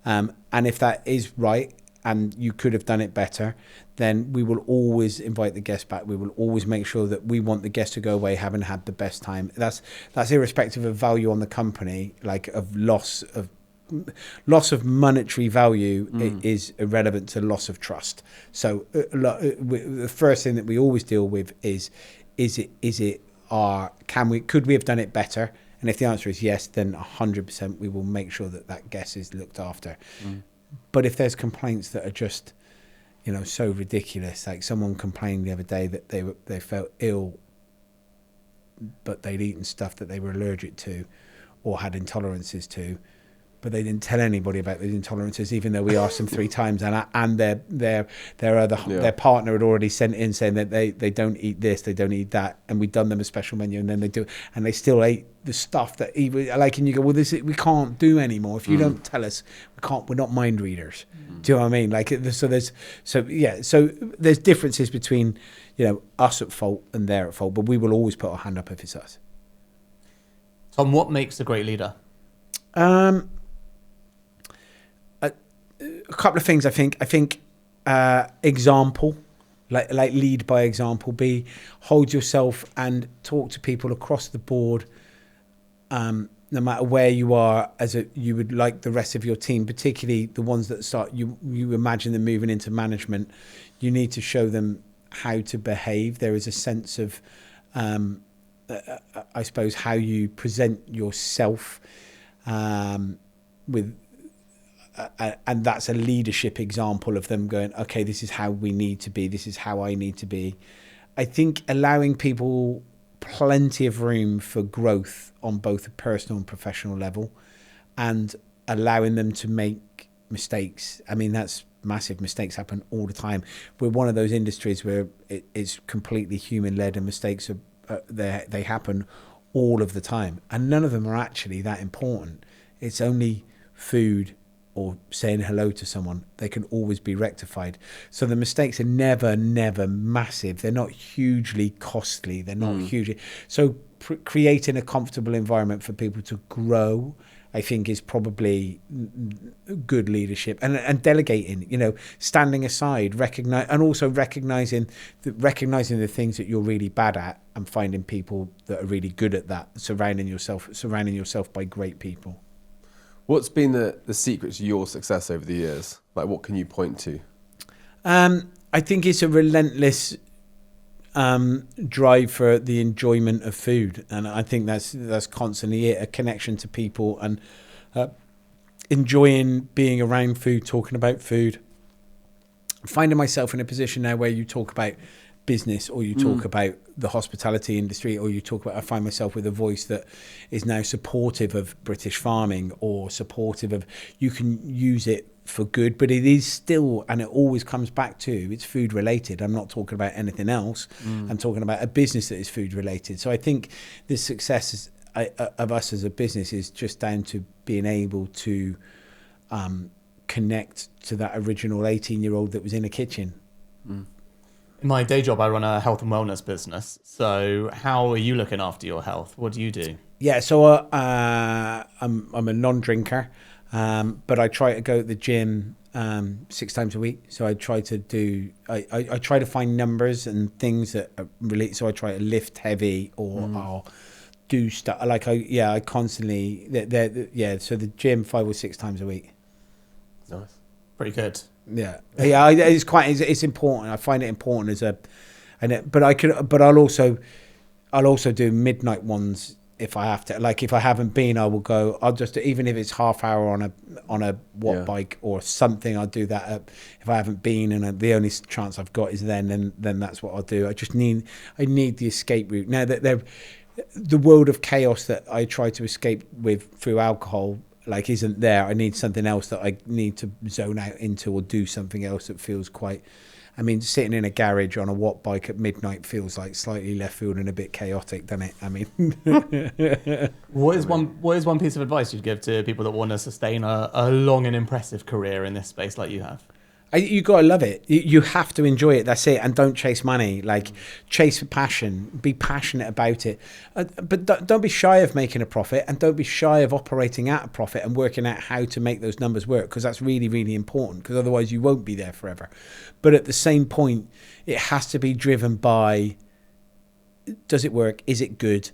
And if that is right, and you could have done it better, then we will always invite the guest back. We will always make sure that we want the guest to go away having had the best time. That's irrespective of value on the company, like of loss of monetary value is irrelevant to loss of trust. So the first thing that we always deal with is could we have done it better? And if the answer is yes, then 100% we will make sure that guest is looked after. But if there's complaints that are just, you know, so ridiculous, like someone complained the other day that they felt ill, but they'd eaten stuff that they were allergic to or had intolerances to, but they didn't tell anybody about those intolerances, even though we asked them 3 times, and their partner had already sent in saying that they don't eat this, they don't eat that, and we'd done them a special menu, and then they do, and they still ate the stuff that even like, and you go, well, we can't do anymore if you don't tell us. We're not mind readers. Do you know what I mean? Like, so there's differences between, you know, us at fault and they're at fault, but we will always put our hand up if it's us. Tom, what makes a great leader? A couple of things. I think example, like lead by example. Hold yourself and talk to people across the board, no matter where you are, you would like the rest of your team, particularly the ones that start. You imagine them moving into management. You need to show them how to behave. There is a sense of, I suppose, how you present yourself, with. And that's a leadership example of them going, okay, this is how we need to be. This is how I need to be. I think allowing people plenty of room for growth on both a personal and professional level, and allowing them to make mistakes. I mean, that's massive. Mistakes happen all the time. We're one of those industries where it's completely human-led, and mistakes they happen all of the time. And none of them are actually that important. It's only food or saying hello to someone. They can always be rectified. So the mistakes are never massive. They're not hugely costly. They're not hugely. So creating a comfortable environment for people to grow I think is probably good leadership, and delegating, standing aside, recognizing the things that you're really bad at, and finding people that are really good at that, surrounding yourself by great people. What's been the secret to your success over the years? Like, what can you point to? I think it's a relentless drive for the enjoyment of food, and I think that's constantly it, a connection to people, and enjoying being around food, talking about food. Finding myself in a position now where you talk about business, or you talk about the hospitality industry, or I find myself with a voice that is now supportive of British farming, or supportive of, you can use it for good, but it is still, and it always comes back to, it's food related. I'm not talking about anything else. I'm talking about a business that is food related. So I think the success of us as a business is just down to being able to connect to that original 18-year-old that was in a kitchen. In my day job, I run a health and wellness business. So how are you looking after your health? What do you do? Yeah, so I'm a non-drinker. But I try to go to the gym 6 times a week. So I try to I try to find numbers and things that are relate. So I try to lift heavy, or I'll do stuff like I constantly. So the gym 5 or 6 times a week. Nice, pretty good. Yeah. It's important. I find it important but I'll also do midnight ones. If I have to, like, if I haven't been, I will go. I'll just, even if it's half hour on a watt bike or something, I'll do that. If I haven't been, and the only chance I've got is then that's what I'll do. I need the escape route. Now that the world of chaos that I try to escape with through alcohol, like, isn't there. I need something else that I need to zone out into, or do something else that feels quite. I mean, sitting in a garage on a watt bike at midnight feels like slightly left field and a bit chaotic, doesn't it? I mean, what is one piece of advice you'd give to people that want to sustain a long and impressive career in this space like you have? You got to love it. You have to enjoy it. That's it. And don't chase money. Like, chase passion. Be passionate about it. But don't be shy of making a profit, and don't be shy of operating at a profit and working out how to make those numbers work, because that's really, really important, because otherwise you won't be there forever. But at the same point, it has to be driven by, does it work? Is it good?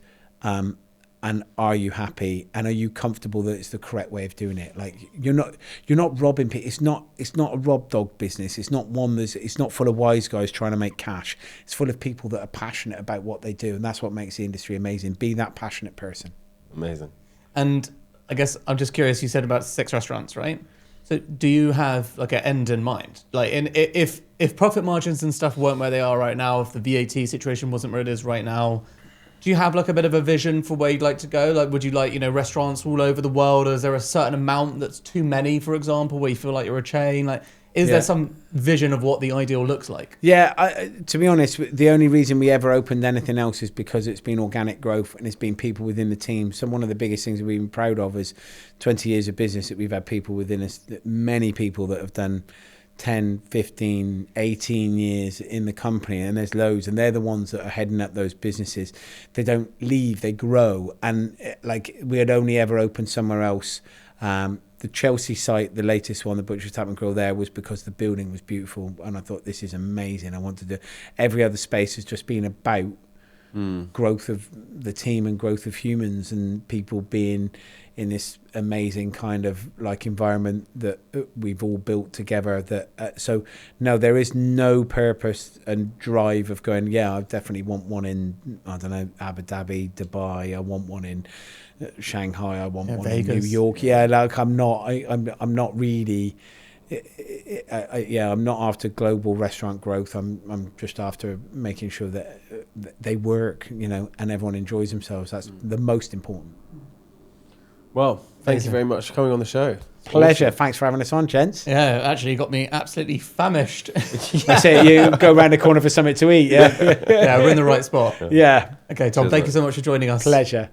And are you happy? And are you comfortable that it's the correct way of doing it? Like, you're not robbing people. It's not a rob dog business. It's not it's not full of wise guys trying to make cash. It's full of people that are passionate about what they do, and that's what makes the industry amazing. Be that passionate person. Amazing. And I guess I'm just curious. You said about 6 restaurants, right? So do you have like an end in mind? Like, if profit margins and stuff weren't where they are right now, if the VAT situation wasn't where it is right now, do you have like a bit of a vision for where you'd like to go? Like, would you like, restaurants all over the world? Or is there a certain amount that's too many, for example, where you feel like you're a chain? Like, is there some vision of what the ideal looks like? Yeah, to be honest, the only reason we ever opened anything else is because it's been organic growth, and it's been people within the team. So one of the biggest things that we've been proud of is 20 years of business that we've had people within us, many people that have done 10, 15, 18 years in the company, and there's loads, and they're the ones that are heading up those businesses. They don't leave, they grow. And like, we had only ever opened somewhere else. The Chelsea site, the latest one, the Butcher's Tap and Grill there, was because the building was beautiful, and I thought, this is amazing. I wanted to. Every other space has just been about growth of the team and growth of humans, and people being in this amazing kind of like environment that we've all built together. That so no, there is no purpose and drive of going, I definitely want one in, I don't know, Abu Dhabi, Dubai. I want one in Shanghai. I want one Vegas. in New York. Like, I'm not really. I'm not after global restaurant growth. I'm just after making sure that they work, and everyone enjoys themselves. That's the most important. Well, thank you very much for coming on the show. Pleasure. Awesome. Thanks for having us on, gents. Yeah, actually, you got me absolutely famished. That's it. You go around the corner for something to eat. Yeah, yeah, we're in the right spot. Yeah. Okay, Tom, thank you so much for joining us. Pleasure.